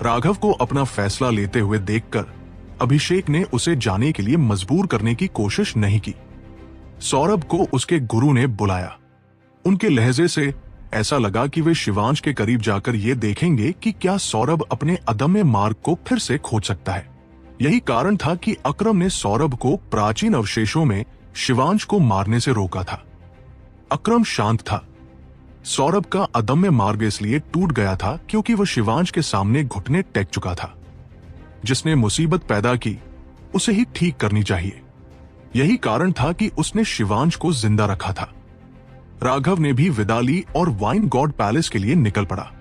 राघव को अपना फैसला लेते हुए देखकर अभिषेक ने उसे जाने के लिए मजबूर करने की कोशिश नहीं की। सौरभ को उसके गुरु ने बुलाया। उनके लहजे से ऐसा लगा कि वे शिवांश के करीब जाकर ये देखेंगे कि क्या सौरभ अपने अदम्य मार्ग को फिर से खोज सकता है। यही कारण था कि अकरम ने सौरभ को प्राचीन अवशेषों में शिवांश को मारने से रोका था। अकरम शांत था। सौरभ का अदम्य मार्ग इसलिए टूट गया था क्योंकि वह शिवांश के सामने घुटने टेक चुका था। जिसने मुसीबत पैदा की उसे ही ठीक करनी चाहिए। यही कारण था कि उसने शिवांश को जिंदा रखा था। राघव ने भी विदा ली और वाइन गॉड पैलेस के लिए निकल पड़ा।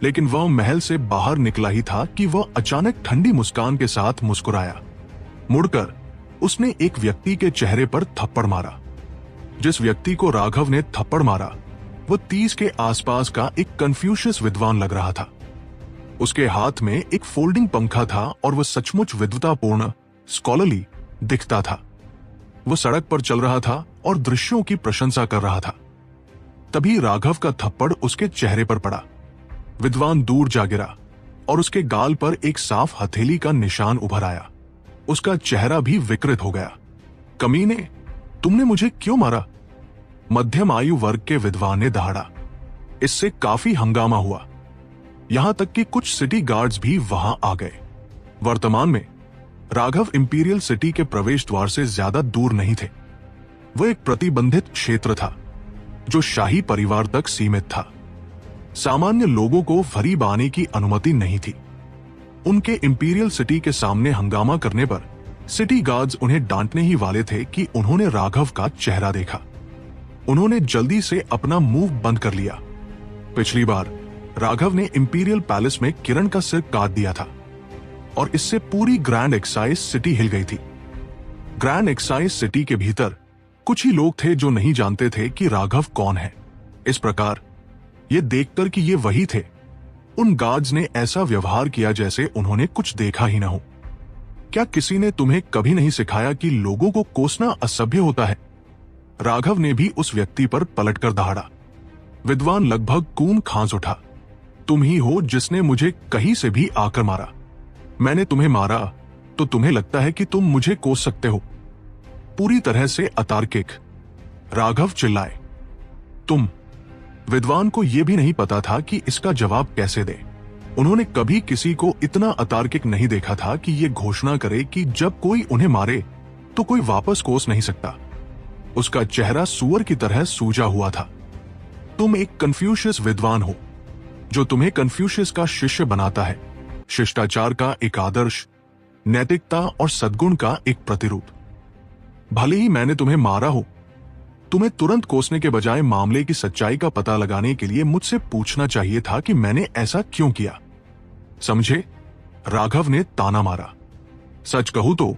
लेकिन वह महल से बाहर निकला ही था कि वह अचानक ठंडी मुस्कान के साथ मुस्कुराया। मुड़कर उसने एक व्यक्ति के चेहरे पर थप्पड़ मारा। जिस व्यक्ति को राघव ने थप्पड़ मारा वो 30 के आसपास का एक कन्फ्यूशियस विद्वान लग रहा था। उसके हाथ में एक फोल्डिंग पंखा था और वह सचमुच विद्वतापूर्ण स्कॉलरली दिखता था। वो सड़क पर चल रहा था और दृश्यों की प्रशंसा कर रहा था। तभी राघव का थप्पड़ उसके चेहरे पर पड़ा। विद्वान दूर जा गिरा और उसके गाल पर एक साफ हथेली का निशान उभर आया। उसका चेहरा भी विकृत हो गया। कमीने, तुमने मुझे क्यों मारा? मध्यम आयु वर्ग के विद्वान ने दहाड़ा। इससे काफी हंगामा हुआ, यहां तक कि कुछ सिटी गार्ड्स भी वहां आ गए। वर्तमान में राघव इंपीरियल सिटी के प्रवेश द्वार से ज्यादा दूर नहीं थे। वह एक प्रतिबंधित क्षेत्र था जो शाही परिवार तक सीमित था। सामान्य लोगों को करीब आने की अनुमति नहीं थी। उनके इंपीरियल सिटी के सामने हंगामा करने पर सिटी गार्ड्स उन्हें डांटने ही वाले थे कि उन्होंने राघव का चेहरा देखा। उन्होंने जल्दी से अपना मुंह बंद कर लिया। पिछली बार राघव ने इंपीरियल पैलेस में किरण का सिर काट दिया था और इससे पूरी ग्रैंड एक्साइज सिटी हिल गई थी। ग्रैंड एक्साइज सिटी के भीतर कुछ ही लोग थे जो नहीं जानते थे कि राघव कौन है। इस प्रकार ये देखकर कि ये वही थे, उन गार्ड्स ने ऐसा व्यवहार किया जैसे उन्होंने कुछ देखा ही न हो। क्या किसी ने तुम्हें कभी नहीं सिखाया कि लोगों को कोसना असभ्य होता है? राघव ने भी उस व्यक्ति पर पलटकर दहाड़ा। विद्वान लगभग खून खांस उठा। तुम ही हो जिसने मुझे कहीं से भी आकर मारा। मैंने तुम्हें मारा तो तुम्हें लगता है कि तुम मुझे कोस सकते हो? पूरी तरह से अतार्किक। राघव चिल्लाए। तुम? विद्वान को यह भी नहीं पता था कि इसका जवाब कैसे दे। उन्होंने कभी किसी को इतना अतार्किक नहीं देखा था कि यह घोषणा करे कि जब कोई उन्हें मारे तो कोई वापस कोस नहीं सकता। उसका चेहरा सुअर की तरह सूजा हुआ था। तुम एक कन्फ्यूशियस विद्वान हो जो तुम्हें कन्फ्यूशियस का शिष्य बनाता है, शिष्टाचार का एक आदर्श, नैतिकता और सद्गुण का एक प्रतिरूप। भले ही मैंने तुम्हें मारा हो, तुम्हें तुरंत कोसने के बजाय मामले की सच्चाई का पता लगाने के लिए मुझसे पूछना चाहिए था कि मैंने ऐसा क्यों किया। समझे? राघव ने ताना मारा। सच कहूं तो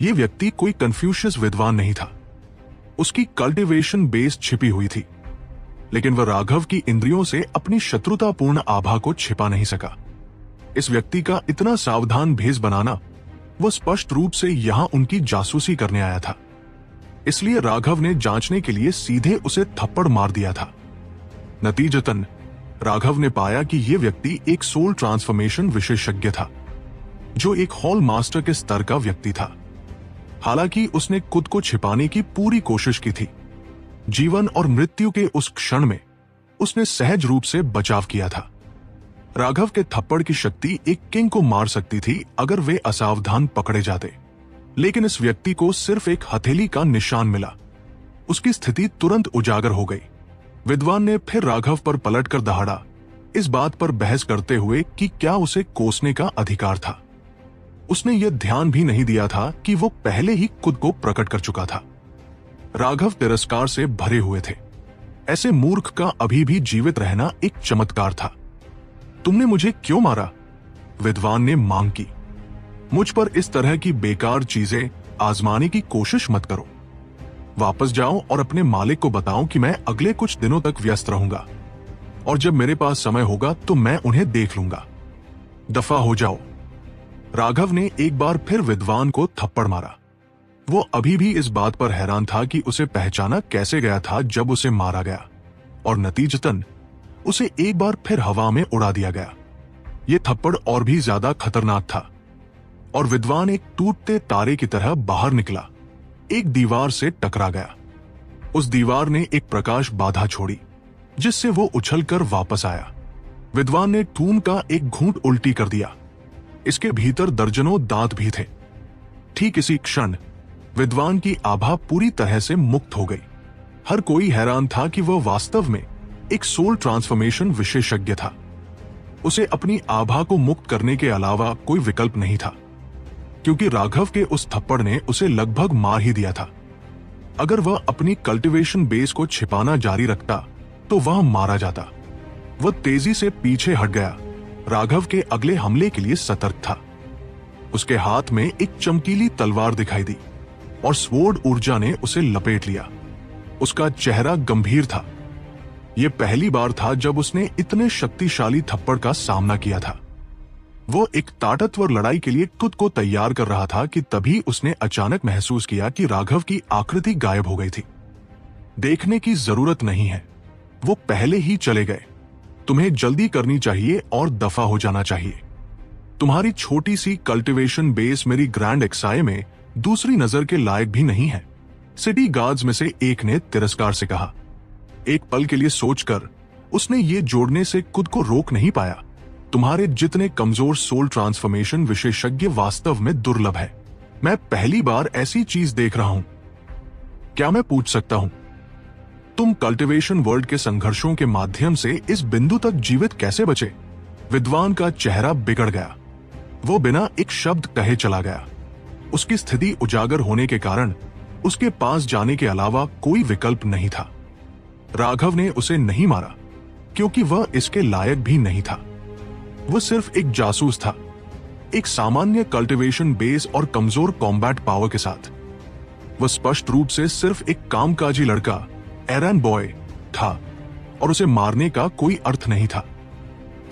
यह व्यक्ति कोई कन्फ्यूशियस विद्वान नहीं था। उसकी कल्टिवेशन बेस छिपी हुई थी, लेकिन वह राघव की इंद्रियों से अपनी शत्रुतापूर्ण आभा को छिपा नहीं सका। इस व्यक्ति का इतना सावधान भेष बनाना वो स्पष्ट रूप से यहां उनकी जासूसी करने आया था। इसलिए राघव ने जांचने के लिए सीधे उसे थप्पड़ मार दिया था। नतीजतन राघव ने पाया कि यह व्यक्ति एक सोल ट्रांसफॉर्मेशन विशेषज्ञ था, जो एक हॉल मास्टर के स्तर का व्यक्ति था। हालांकि उसने खुद को छिपाने की पूरी कोशिश की थी। जीवन और मृत्यु के उस क्षण में उसने सहज रूप से बचाव किया था। राघव के थप्पड़ की शक्ति एक किंग को मार सकती थी अगर वे असावधान पकड़े जाते, लेकिन इस व्यक्ति को सिर्फ एक हथेली का निशान मिला। उसकी स्थिति तुरंत उजागर हो गई। विद्वान ने फिर राघव पर पलटकर दहाड़ा, इस बात पर बहस करते हुए कि क्या उसे कोसने का अधिकार था। उसने यह ध्यान भी नहीं दिया था कि वो पहले ही खुद को प्रकट कर चुका था। राघव तिरस्कार से भरे हुए थे। ऐसे मूर्ख का अभी भी जीवित रहना एक चमत्कार था। तुमने मुझे क्यों मारा? विद्वान ने मांग की। मुझ पर इस तरह की बेकार चीजें आजमाने की कोशिश मत करो। वापस जाओ और अपने मालिक को बताओ कि मैं अगले कुछ दिनों तक व्यस्त रहूंगा, और जब मेरे पास समय होगा तो मैं उन्हें देख लूंगा। दफा हो जाओ। राघव ने एक बार फिर विद्वान को थप्पड़ मारा। वो अभी भी इस बात पर हैरान था कि उसे पहचाना कैसे गया था जब उसे मारा गया, और नतीजतन उसे एक बार फिर हवा में उड़ा दिया गया। यह थप्पड़ और भी ज्यादा खतरनाक था, और विद्वान एक टूटते तारे की तरह बाहर निकला, एक दीवार से टकरा गया। उस दीवार ने एक प्रकाश बाधा छोड़ी, जिससे वो उछलकर वापस आया। विद्वान ने खून का एक घूंट उल्टी कर दिया। इसके भीतर दर्जनों दांत भी थे। ठीक इसी क्षण विद्वान की आभा पूरी तरह से मुक्त हो गई। हर कोई हैरान था कि वह वास्तव में एक सोल ट्रांसफॉर्मेशन विशेषज्ञ था। उसे अपनी आभा को मुक्त करने के अलावा कोई विकल्प नहीं था, क्योंकि राघव के उस थप्पड़ ने उसे लगभग मार ही दिया था। अगर वह अपनी कल्टीवेशन बेस को छिपाना जारी रखता तो वह मारा जाता। वह तेजी से पीछे हट गया, राघव के अगले हमले के लिए सतर्क था। उसके हाथ में एक चमकीली तलवार दिखाई दी और स्वॉर्ड ऊर्जा ने उसे लपेट लिया। उसका चेहरा गंभीर था। यह पहली बार था जब उसने इतने शक्तिशाली थप्पड़ का सामना किया था। वो एक ताकतवर लड़ाई के लिए खुद को तैयार कर रहा था कि तभी उसने अचानक महसूस किया कि राघव की आकृति गायब हो गई थी। देखने की जरूरत नहीं है, वो पहले ही चले गए। तुम्हें जल्दी करनी चाहिए और दफा हो जाना चाहिए। तुम्हारी छोटी सी कल्टीवेशन बेस मेरी ग्रैंड एक्साई में दूसरी नजर के लायक भी नहीं है, सिटी गार्ड्स में से एक ने तिरस्कार से कहा। एक पल के लिए सोचकर उसने ये जोड़ने से खुद को रोक नहीं पाया। तुम्हारे जितने कमजोर सोल ट्रांसफॉर्मेशन विशेषज्ञ वास्तव में दुर्लभ है। मैं पहली बार ऐसी चीज देख रहा हूं। क्या मैं पूछ सकता हूं, तुम कल्टीवेशन वर्ल्ड के संघर्षों के माध्यम से इस बिंदु तक जीवित कैसे बचे? विद्वान का चेहरा बिगड़ गया। वो बिना एक शब्द कहे चला गया। उसकी स्थिति उजागर होने के कारण उसके पास जाने के अलावा कोई विकल्प नहीं था। राघव ने उसे नहीं मारा क्योंकि वह इसके लायक भी नहीं था। वह सिर्फ एक जासूस था, एक सामान्य कल्टीवेशन बेस और कमजोर कॉम्बैट पावर के साथ। वह स्पष्ट रूप से सिर्फ एक कामकाजी लड़का, एरन बॉय था, और उसे मारने का कोई अर्थ नहीं था।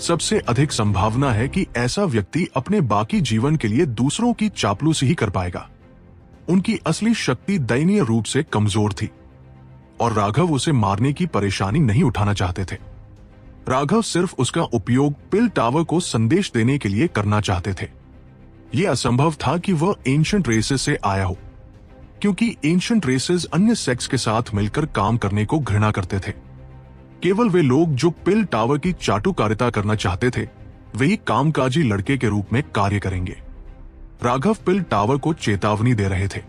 सबसे अधिक संभावना है कि ऐसा व्यक्ति अपने बाकी जीवन के लिए दूसरों की चापलूसी ही कर पाएगा। उनकी असली शक्ति दयनीय रूप से कमजोर थी, और राघव उसे मारने की परेशानी नहीं उठाना चाहते थे। राघव सिर्फ उसका उपयोग पिल टावर को संदेश देने के लिए करना चाहते थे। यह असंभव था कि वह एंशिएंट रेसेस से आया हो, क्योंकि एंशिएंट रेसेस अन्य सेक्स के साथ मिलकर काम करने को घृणा करते थे। केवल वे लोग जो पिल टावर की चाटुकारिता करना चाहते थे, वही कामकाजी लड़के के रूप में कार्य करेंगे। राघव पिल टावर को चेतावनी दे रहे थे।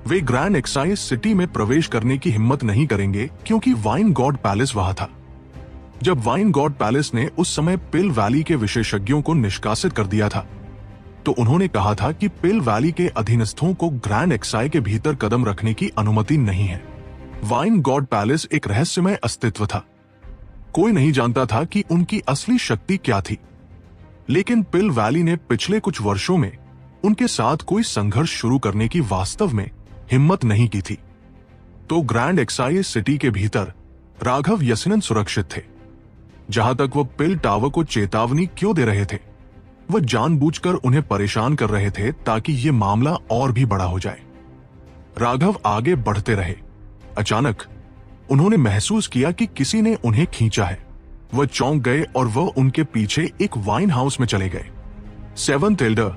वे ग्रैंड एक्साइज सिटी में प्रवेश करने की हिम्मत नहीं करेंगे क्योंकि वाइन गॉड पैलेस वहां था। जब वाइन गॉड पैलेस ने उस समय पिल वैली के विशेषज्ञों को निष्कासित कर दिया था, तो उन्होंने कहा था कि पिल वैली के अधीनस्थों को ग्रैंड एक्साई के भीतर कदम रखने की अनुमति नहीं है। वाइन गॉड पैलेस एक रहस्यमय अस्तित्व था। कोई नहीं जानता था कि उनकी असली शक्ति क्या थी, लेकिन पिल वैली ने पिछले कुछ वर्षों में उनके साथ कोई संघर्ष शुरू करने की वास्तव में हिम्मत नहीं की थी। तो ग्रैंड एक्साई सिटी के भीतर राघव यकीनन सुरक्षित थे। जहां तक वो पिल टावर को चेतावनी क्यों दे रहे थे, वह जानबूझकर उन्हें परेशान कर रहे थे ताकि ये मामला और भी बड़ा हो जाए। राघव आगे बढ़ते रहे। अचानक उन्होंने महसूस किया कि किसी ने उन्हें खींचा है। वह चौंक गए और वह उनके पीछे एक वाइन हाउस में चले गए। सेवंथ एल्डर,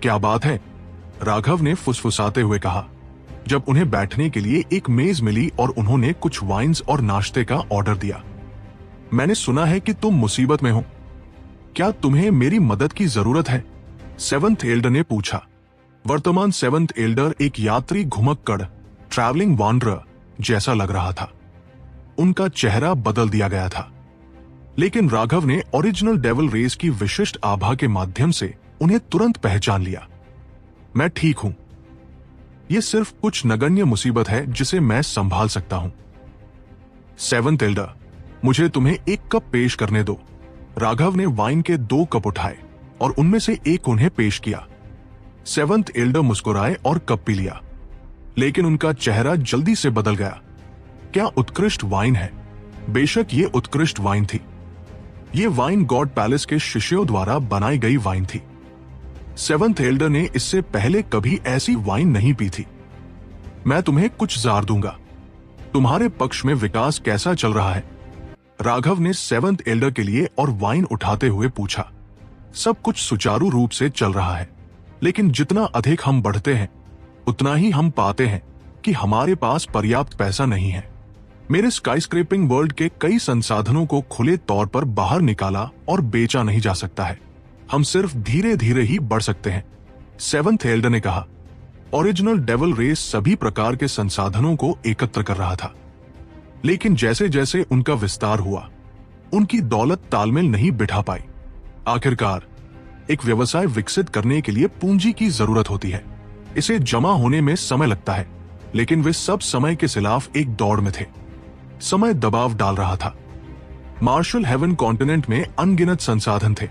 क्या बात है? राघव ने फुसफुसाते हुए कहा जब उन्हें बैठने के लिए एक मेज मिली और उन्होंने कुछ वाइन्स और नाश्ते का ऑर्डर दिया। मैंने सुना है कि तुम मुसीबत में हो। क्या तुम्हें मेरी मदद की जरूरत है? सेवंथ एल्डर ने पूछा। वर्तमान सेवंथ एल्डर एक यात्री घुमक्कड़ ट्रैवलिंग वॉन्डरर जैसा लग रहा था। उनका चेहरा बदल दिया गया था, लेकिन राघव ने ओरिजिनल डेविल रेस की विशिष्ट आभा के माध्यम से उन्हें तुरंत पहचान लिया। मैं ठीक हूं। यह सिर्फ कुछ नगण्य मुसीबत है जिसे मैं संभाल सकता हूं। सेवंथ एल्डर, मुझे तुम्हें एक कप पेश करने दो। राघव ने वाइन के 2 कप उठाए और उनमें से एक उन्हें पेश किया। सेवंथ एल्डर मुस्कुराए और कप पी लिया, लेकिन उनका चेहरा जल्दी से बदल गया। क्या उत्कृष्ट वाइन है! बेशक ये उत्कृष्ट वाइन थी। ये वाइन गॉड पैलेस के शिष्यों द्वारा बनाई गई वाइन थी। सेवंथ एल्डर ने इससे पहले कभी ऐसी वाइन नहीं पी थी। मैं तुम्हें कुछ जार दूंगा। तुम्हारे पक्ष में विकास कैसा चल रहा है? राघव ने सेवंथ एल्डर के लिए और वाइन उठाते हुए पूछा। सब कुछ सुचारू रूप से चल रहा है, लेकिन जितना अधिक हम बढ़ते हैं उतना ही हम पाते हैं कि हमारे पास पर्याप्त पैसा नहीं है। मेरे स्काईस्क्रेपिंग वर्ल्ड के कई संसाधनों को खुले तौर पर बाहर निकाला और बेचा नहीं जा सकता है। हम सिर्फ धीरे धीरे ही बढ़ सकते हैं। सेवंथ एल्डर ने कहा। ओरिजिनल डेविल रेस सभी प्रकार के संसाधनों को एकत्र कर रहा था, लेकिन जैसे जैसे उनका विस्तार हुआ उनकी दौलत तालमेल नहीं बिठा पाई। आखिरकार एक व्यवसाय विकसित करने के लिए पूंजी की जरूरत होती है। इसे जमा होने में समय लगता है, लेकिन वे सब समय के खिलाफ एक दौड़ में थे। समय दबाव डाल रहा था। मार्शल हेवन कॉन्टिनेंट में अनगिनत संसाधन थे,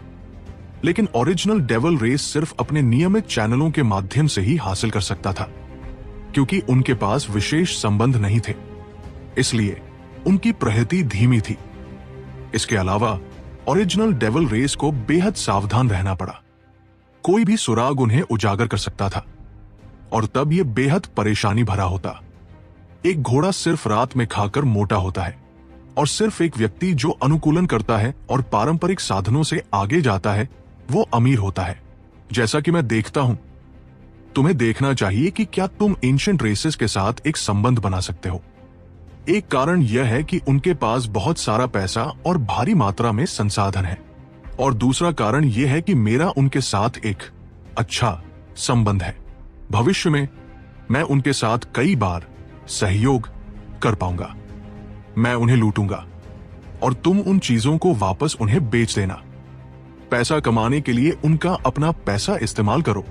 लेकिन ओरिजिनल डेविल रेस सिर्फ अपने नियमित चैनलों के माध्यम से ही हासिल कर सकता था, क्योंकि उनके पास विशेष संबंध नहीं थे। इसलिए उनकी प्रगति धीमी थी। इसके अलावा ओरिजिनल डेविल रेस को बेहद सावधान रहना पड़ा। कोई भी सुराग उन्हें उजागर कर सकता था, और तब यह बेहद परेशानी भरा होता। एक घोड़ा सिर्फ रात में खाकर मोटा होता है, और सिर्फ एक व्यक्ति जो अनुकूलन करता है और पारंपरिक साधनों से आगे जाता है वो अमीर होता है। जैसा कि मैं देखता हूं, तुम्हें देखना चाहिए कि क्या तुम एंशिएंट रेसेस के साथ एक संबंध बना सकते हो। एक कारण यह है कि उनके पास बहुत सारा पैसा और भारी मात्रा में संसाधन है, और दूसरा कारण यह है कि मेरा उनके साथ एक अच्छा संबंध है। भविष्य में मैं उनके साथ कई बार सहयोग कर पाऊंगा। मैं उन्हें लूटूंगा और तुम उन चीजों को वापस उन्हें बेच देना। पैसा कमाने के लिए उनका अपना पैसा इस्तेमाल करो।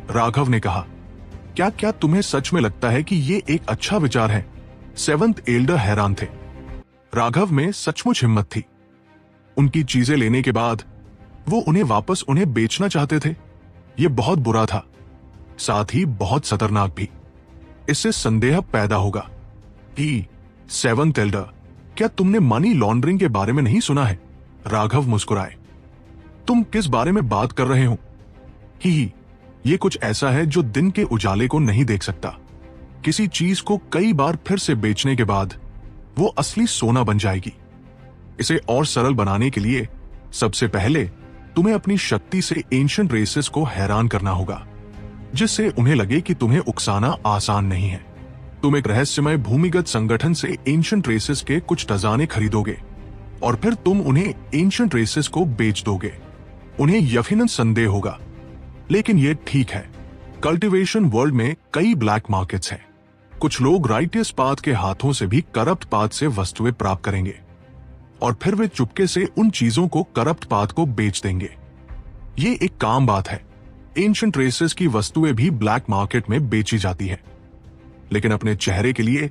राघव ने कहा। क्या तुम्हें सच में लगता है कि ये एक अच्छा विचार है? सेवंथ एल्डर हैरान थे। राघव में सचमुच हिम्मत थी। उनकी चीजें लेने के बाद वो उन्हें वापस उन्हें बेचना चाहते थे। ये बहुत बुरा था, साथ ही बहुत खतरनाक भी। इससे संदेह पैदा होगा कि सेवंथ एल्डर, क्या तुमने मनी लॉन्ड्रिंग के बारे में नहीं सुना है? राघव मुस्कुराए। तुम किस बारे में बात कर रहे हो? ही ये कुछ ऐसा है जो दिन के उजाले को नहीं देख सकता। किसी चीज को कई बार फिर से बेचने के बाद वो असली सोना बन जाएगी। इसे और सरल बनाने के लिए सबसे पहले तुम्हें अपनी शक्ति से एंशिएंट रेसेस को हैरान करना होगा, जिससे उन्हें लगे कि तुम्हें उकसाना आसान नहीं है। तुम एक रहस्यमय भूमिगत संगठन से एंशिएंट रेसेस के कुछ खजाने खरीदोगे और फिर तुम उन्हें एंशिएंट रेसेस को बेच दोगे। उन्हें यकीनन संदेह होगा, लेकिन ये ठीक है। कल्टीवेशन वर्ल्ड में कई ब्लैक मार्केट्स हैं। कुछ लोग राइटियस पाथ के हाथों से भी करप्ट पाथ से वस्तुएं प्राप्त करेंगे और फिर वे चुपके से उन चीजों को करप्ट पाथ को बेच देंगे। ये एक काम बात है। एंशिएंट रेसेस की वस्तुएं भी ब्लैक मार्केट में बेची जाती है, लेकिन अपने चेहरे के लिए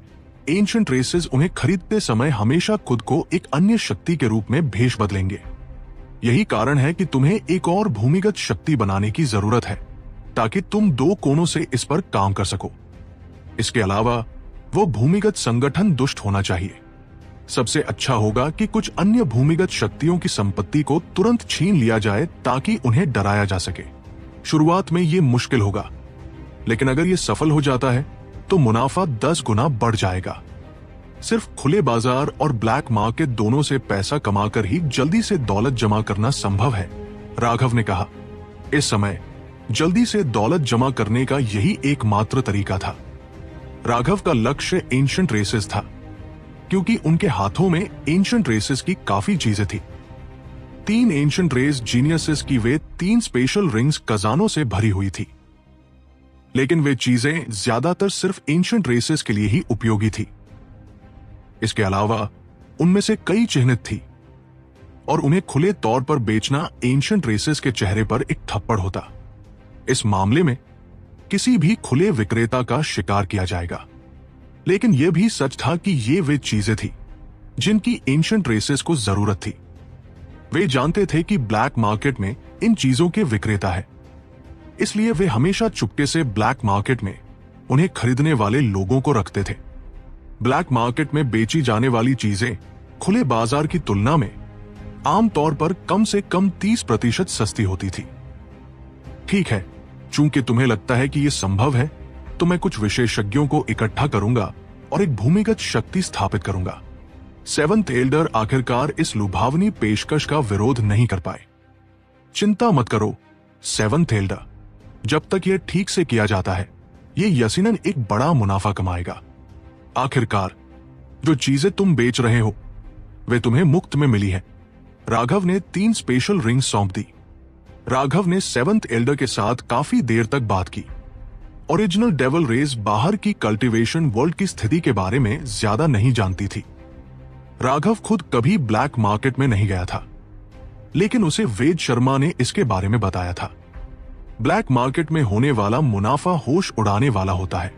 एंशिएंट रेसेस उन्हें खरीदते समय हमेशा खुद को एक अन्य शक्ति के रूप में भेष बदलेंगे। यही कारण है कि तुम्हें एक और भूमिगत शक्ति बनाने की जरूरत है, ताकि तुम दो कोणों से इस पर काम कर सको। इसके अलावा वो भूमिगत संगठन दुष्ट होना चाहिए। सबसे अच्छा होगा कि कुछ अन्य भूमिगत शक्तियों की संपत्ति को तुरंत छीन लिया जाए ताकि उन्हें डराया जा सके। शुरुआत में ये मुश्किल होगा, लेकिन अगर ये सफल हो जाता है तो मुनाफा 10 गुना बढ़ जाएगा। सिर्फ खुले बाजार और ब्लैक मार्केट दोनों से पैसा कमाकर ही जल्दी से दौलत जमा करना संभव है, राघव ने कहा। इस समय जल्दी से दौलत जमा करने का यही एकमात्र तरीका था। राघव का लक्ष्य एंशिएंट रेसेस था, क्योंकि उनके हाथों में एंशिएंट रेसेस की काफी चीजें थी। 3 एंशिएंट रेस जीनियसेस की वे 3 स्पेशल रिंग्स खजानों से भरी हुई थी, लेकिन वे चीजें ज्यादातर सिर्फ एंशिएंट रेसेस के लिए ही उपयोगी थी। इसके अलावा उनमें से कई चिह्नित थी और उन्हें खुले तौर पर बेचना एंशिएंट रेसेस के चेहरे पर एक थप्पड़ होता। इस मामले में किसी भी खुले विक्रेता का शिकार किया जाएगा। लेकिन यह भी सच था कि ये वे चीजें थी जिनकी एंशिएंट रेसेस को जरूरत थी। वे जानते थे कि ब्लैक मार्केट में इन चीजों के विक्रेता है, इसलिए वे हमेशा चुपके से ब्लैक मार्केट में उन्हें खरीदने वाले लोगों को रखते थे। ब्लैक मार्केट में बेची जाने वाली चीजें खुले बाजार की तुलना में आमतौर पर कम से कम 30% सस्ती होती थी। ठीक है, चूंकि तुम्हें लगता है कि यह संभव है, तो मैं कुछ विशेषज्ञों को इकट्ठा करूंगा और एक भूमिगत शक्ति स्थापित करूंगा। सेवंथ एल्डर आखिरकार इस लुभावनी पेशकश का विरोध नहीं कर पाए। चिंता मत करो सेवंथ एल्डर, जब तक यह ठीक से किया जाता है, यह यकीनन एक बड़ा मुनाफा कमाएगा। आखिरकार जो चीजें तुम बेच रहे हो वे तुम्हें मुफ्त में मिली है। राघव ने 3 स्पेशल रिंग सौंप दी। राघव ने सेवंथ एल्डर के साथ काफी देर तक बात की। ओरिजिनल डेविल रेस बाहर की कल्टीवेशन वर्ल्ड की स्थिति के बारे में ज्यादा नहीं जानती थी। राघव खुद कभी ब्लैक मार्केट में नहीं गया था, लेकिन उसे वेद शर्मा ने इसके बारे में बताया था। ब्लैक मार्केट में होने वाला मुनाफा होश उड़ाने वाला होता है,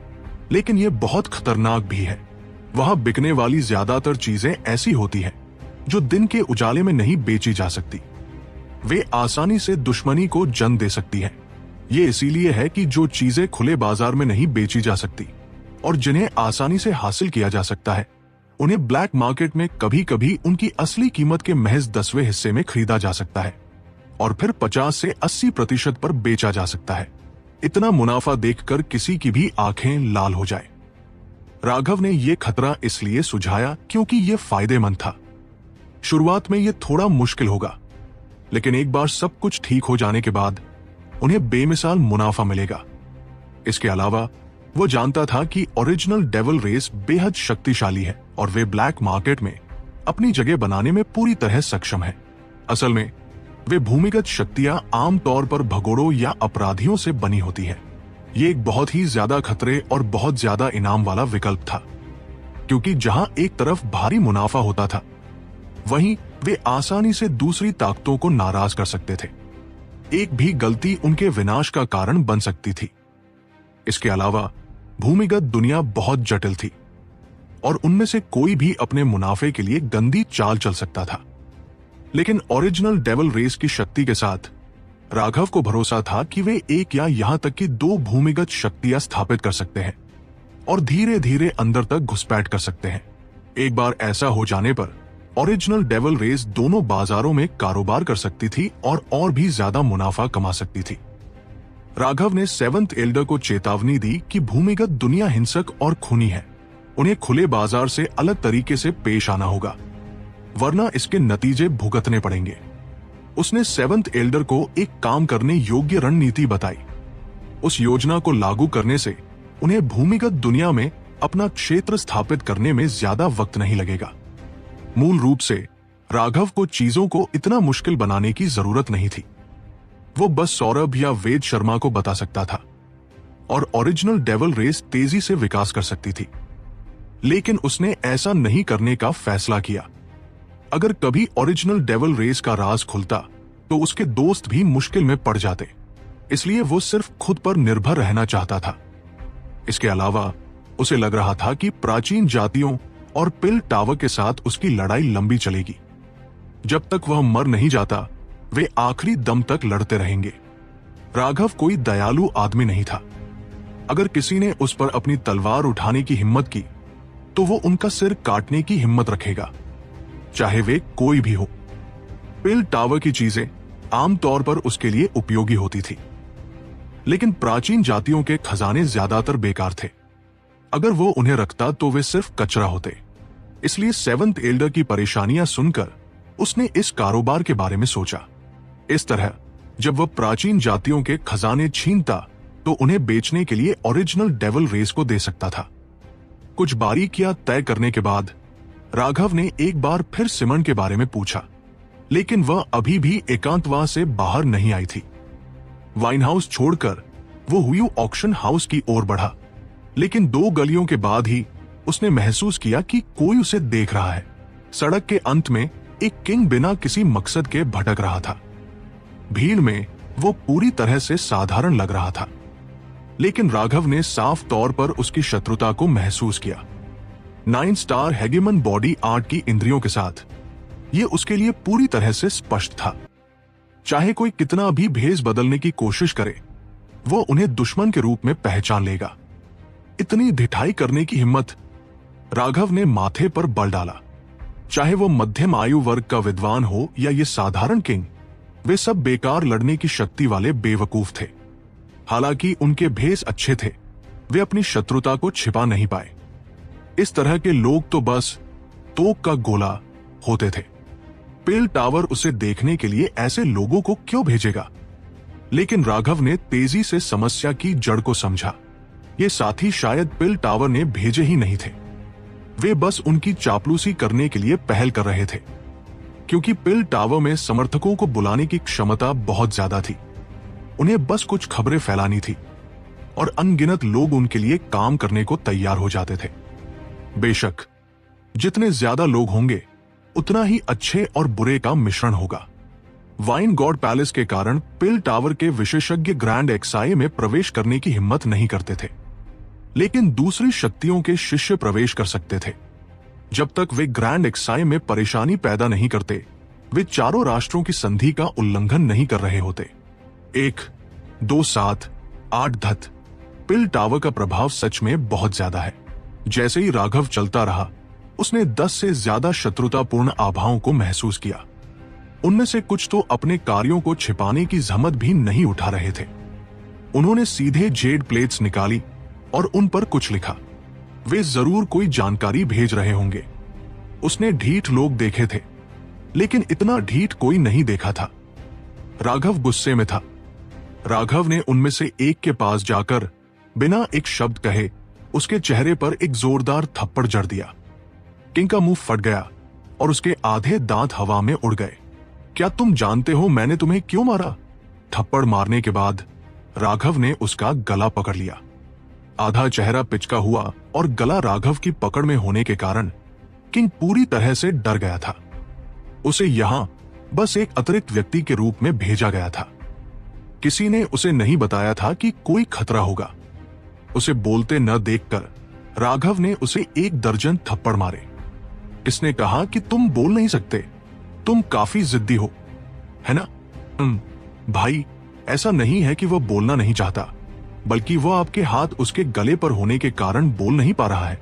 लेकिन यह बहुत खतरनाक भी है। वहां बिकने वाली ज्यादातर चीजें ऐसी होती हैं जो दिन के उजाले में नहीं बेची जा सकती। वे आसानी से दुश्मनी को जन्म दे सकती हैं। ये इसीलिए है कि जो चीजें खुले बाजार में नहीं बेची जा सकती और जिन्हें आसानी से हासिल किया जा सकता है, उन्हें ब्लैक मार्केट में कभी कभी उनकी असली कीमत के महज 10वें हिस्से में खरीदा जा सकता है और फिर 50 से 80% पर बेचा जा सकता है। इतना मुनाफा देखकर किसी की भी आंखें लाल हो जाए। राघव ने यह खतरा इसलिए सुझाया क्योंकि यह फायदेमंद था। शुरुआत में यह थोड़ा मुश्किल होगा, लेकिन एक बार सब कुछ ठीक हो जाने के बाद उन्हें बेमिसाल मुनाफा मिलेगा। इसके अलावा वो जानता था कि ओरिजिनल डेविल रेस बेहद शक्तिशाली है और वे ब्लैक मार्केट में अपनी जगह बनाने में पूरी तरह सक्षम है। असल में वे भूमिगत शक्तियां आमतौर पर भगोड़ों या अपराधियों से बनी होती है। ये एक बहुत ही ज्यादा खतरे और बहुत ज्यादा इनाम वाला विकल्प था, क्योंकि जहां एक तरफ भारी मुनाफा होता था, वहीं वे आसानी से दूसरी ताकतों को नाराज कर सकते थे। एक भी गलती उनके विनाश का कारण बन सकती थी। इसके अलावा भूमिगत दुनिया बहुत जटिल थी और उनमें से कोई भी अपने मुनाफे के लिए गंदी चाल चल सकता था। लेकिन ओरिजिनल डेविल रेस की शक्ति के साथ राघव को भरोसा था कि वे एक या यहां तक कि 2 भूमिगत शक्तियां स्थापित कर सकते हैं और धीरे धीरे अंदर तक घुसपैठ कर सकते हैं। एक बार ऐसा हो जाने पर ओरिजिनल डेविल रेस दोनों बाजारों में कारोबार कर सकती थी और भी ज्यादा मुनाफा कमा सकती थी। राघव ने सेवंथ एल्डर को चेतावनी दी कि भूमिगत दुनिया हिंसक और खूनी है। उन्हें खुले बाजार से अलग तरीके से पेश आना होगा, वरना इसके नतीजे भुगतने पड़ेंगे। उसने सेवंथ एल्डर को एक काम करने योग्य रणनीति बताई। उस योजना को लागू करने से उन्हें भूमिगत दुनिया में अपना क्षेत्र स्थापित करने में ज्यादा वक्त नहीं लगेगा। मूल रूप से राघव को चीजों को इतना मुश्किल बनाने की जरूरत नहीं थी। वो बस सौरभ या वेद शर्मा को बता सकता था और ओरिजिनल डेविल रेस तेजी से विकास कर सकती थी। लेकिन उसने ऐसा नहीं करने का फैसला किया। अगर कभी ओरिजिनल डेविल रेस का राज खुलता तो उसके दोस्त भी मुश्किल में पड़ जाते, इसलिए वो सिर्फ खुद पर निर्भर रहना चाहता था। इसके अलावा उसे लग रहा था कि प्राचीन जातियों और पिल टावर के साथ उसकी लड़ाई लंबी चलेगी। जब तक वह मर नहीं जाता, वे आखिरी दम तक लड़ते रहेंगे। राघव कोई दयालु आदमी नहीं था। अगर किसी ने उस पर अपनी तलवार उठाने की हिम्मत की, तो वो उनका सिर काटने की हिम्मत रखेगा। चाहे वे कोई भी हो। पिल टावर की चीजें आमतौर पर उसके लिए उपयोगी होती थी, लेकिन प्राचीन जातियों के खजाने ज्यादातर बेकार थे। अगर वो उन्हें रखता तो वे सिर्फ कचरा होते। इसलिए सेवंथ एल्डर की परेशानियां सुनकर उसने इस कारोबार के बारे में सोचा। इस तरह जब वह प्राचीन जातियों के खजाने छीनता तो उन्हें बेचने के लिए ओरिजिनल डेविल रेस को दे सकता था। कुछ बारीकियां तय करने के बाद राघव ने एक बार फिर सिमन के बारे में पूछा, लेकिन वह अभी भी एकांतवास से बाहर नहीं आई थी। वाइन हाउस छोड़कर वो हुयू ऑक्शन हाउस की ओर बढ़ा, लेकिन 2 गलियों के बाद ही उसने महसूस किया कि कोई उसे देख रहा है। सड़क के अंत में एक किंग बिना किसी मकसद के भटक रहा था। भीड़ में वो पूरी तरह से साधारण लग रहा था, लेकिन राघव ने साफ तौर पर उसकी शत्रुता को महसूस किया। 9 स्टार हेगेमन बॉडी आर्ट की इंद्रियों के साथ ये उसके लिए पूरी तरह से स्पष्ट था। चाहे कोई कितना भी भेष बदलने की कोशिश करे, वो उन्हें दुश्मन के रूप में पहचान लेगा। इतनी ढिठाई करने की हिम्मत राघव ने माथे पर बल डाला। चाहे वो मध्यम आयु वर्ग का विद्वान हो या ये साधारण किंग, वे सब बेकार लड़ने की शक्ति वाले बेवकूफ थे। हालांकि उनके भेष अच्छे थे, वे अपनी शत्रुता को छिपा नहीं पाए। इस तरह के लोग तो बस तोप का गोला होते थे। पिल टावर उसे देखने के लिए ऐसे लोगों को क्यों भेजेगा? लेकिन राघव ने तेजी से समस्या की जड़ को समझा। ये साथी शायद पिल टावर ने भेजे ही नहीं थे, वे बस उनकी चापलूसी करने के लिए पहल कर रहे थे। क्योंकि पिल टावर में समर्थकों को बुलाने की क्षमता बहुत ज्यादा थी। उन्हें बस कुछ खबरें फैलानी थी और अनगिनत लोग उनके लिए काम करने को तैयार हो जाते थे। बेशक जितने ज्यादा लोग होंगे उतना ही अच्छे और बुरे का मिश्रण होगा। वाइन गॉड पैलेस के कारण पिल टावर के विशेषज्ञ ग्रैंड एक्साई में प्रवेश करने की हिम्मत नहीं करते थे, लेकिन दूसरी शक्तियों के शिष्य प्रवेश कर सकते थे। जब तक वे ग्रैंड एक्साई में परेशानी पैदा नहीं करते, वे चारों राष्ट्रों की संधि का उल्लंघन नहीं कर रहे होते। 1, 2, 7, 8 धत। पिल टावर का प्रभाव सच में बहुत ज्यादा है। जैसे ही राघव चलता रहा, उसने 10 से ज्यादा शत्रुतापूर्ण आभाओं को महसूस किया। उनमें से कुछ तो अपने कार्यों को छिपाने की जहमत भी नहीं उठा रहे थे। उन्होंने सीधे जेड प्लेट्स निकाली और उन पर कुछ लिखा। वे जरूर कोई जानकारी भेज रहे होंगे। उसने ढीठ लोग देखे थे, लेकिन इतना ढीठ कोई नहीं देखा था। राघव गुस्से में था। राघव ने उनमें से एक के पास जाकर बिना एक शब्द कहे उसके चेहरे पर एक जोरदार थप्पड़ जड़ दिया। किंग का मुंह फट गया और उसके आधे दांत हवा में उड़ गए। क्या तुम जानते हो मैंने तुम्हें क्यों मारा? थप्पड़ मारने के बाद राघव ने उसका गला पकड़ लिया। आधा चेहरा पिचका हुआ और गला राघव की पकड़ में होने के कारण किंग पूरी तरह से डर गया था। उसे यहां बस एक अतिरिक्त व्यक्ति के रूप में भेजा गया था। किसी ने उसे नहीं बताया था कि कोई खतरा होगा। उसे बोलते न देखकर राघव ने उसे 1 दर्जन थप्पड़ मारे। इसने कहा कि तुम बोल नहीं सकते, तुम काफी जिद्दी हो, है ना? भाई, ऐसा नहीं है कि वह बोलना नहीं चाहता, बल्कि वह आपके हाथ उसके गले पर होने के कारण बोल नहीं पा रहा है।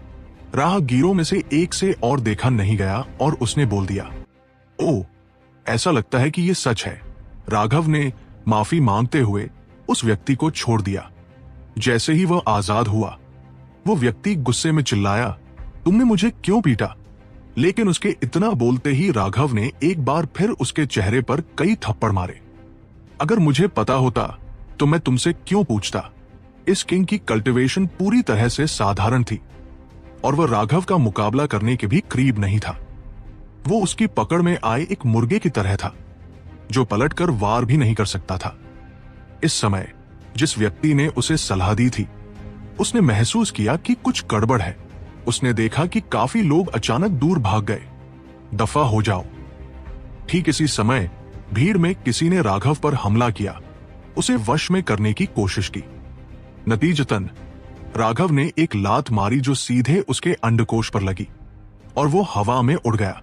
राहगीरों में से एक से और देखा नहीं गया और उसने बोल दिया, ओह, ऐसा लगता है कि यह सच है। राघव ने माफी मांगते हुए उस व्यक्ति को छोड़ दिया। जैसे ही वह आजाद हुआ, वो व्यक्ति गुस्से में चिल्लाया, तुमने मुझे क्यों पीटा? लेकिन उसके इतना बोलते ही राघव ने एक बार फिर उसके चेहरे पर कई थप्पड़ मारे। अगर मुझे पता होता तो मैं तुमसे क्यों पूछता? इस किंग की कल्टीवेशन पूरी तरह से साधारण थी और वह राघव का मुकाबला करने के भी करीब नहीं था। वो उसकी पकड़ में आए एक मुर्गे की तरह था जो पलटकर वार भी नहीं कर सकता था। इस समय जिस व्यक्ति ने उसे सलाह दी थी, उसने महसूस किया कि कुछ गड़बड़ है। उसने देखा कि काफी लोग अचानक दूर भाग गए। दफा हो जाओ। ठीक इसी समय भीड़ में किसी ने राघव पर हमला किया, उसे वश में करने की कोशिश की। नतीजतन राघव ने एक लात मारी जो सीधे उसके अंडकोश पर लगी और वो हवा में उड़ गया।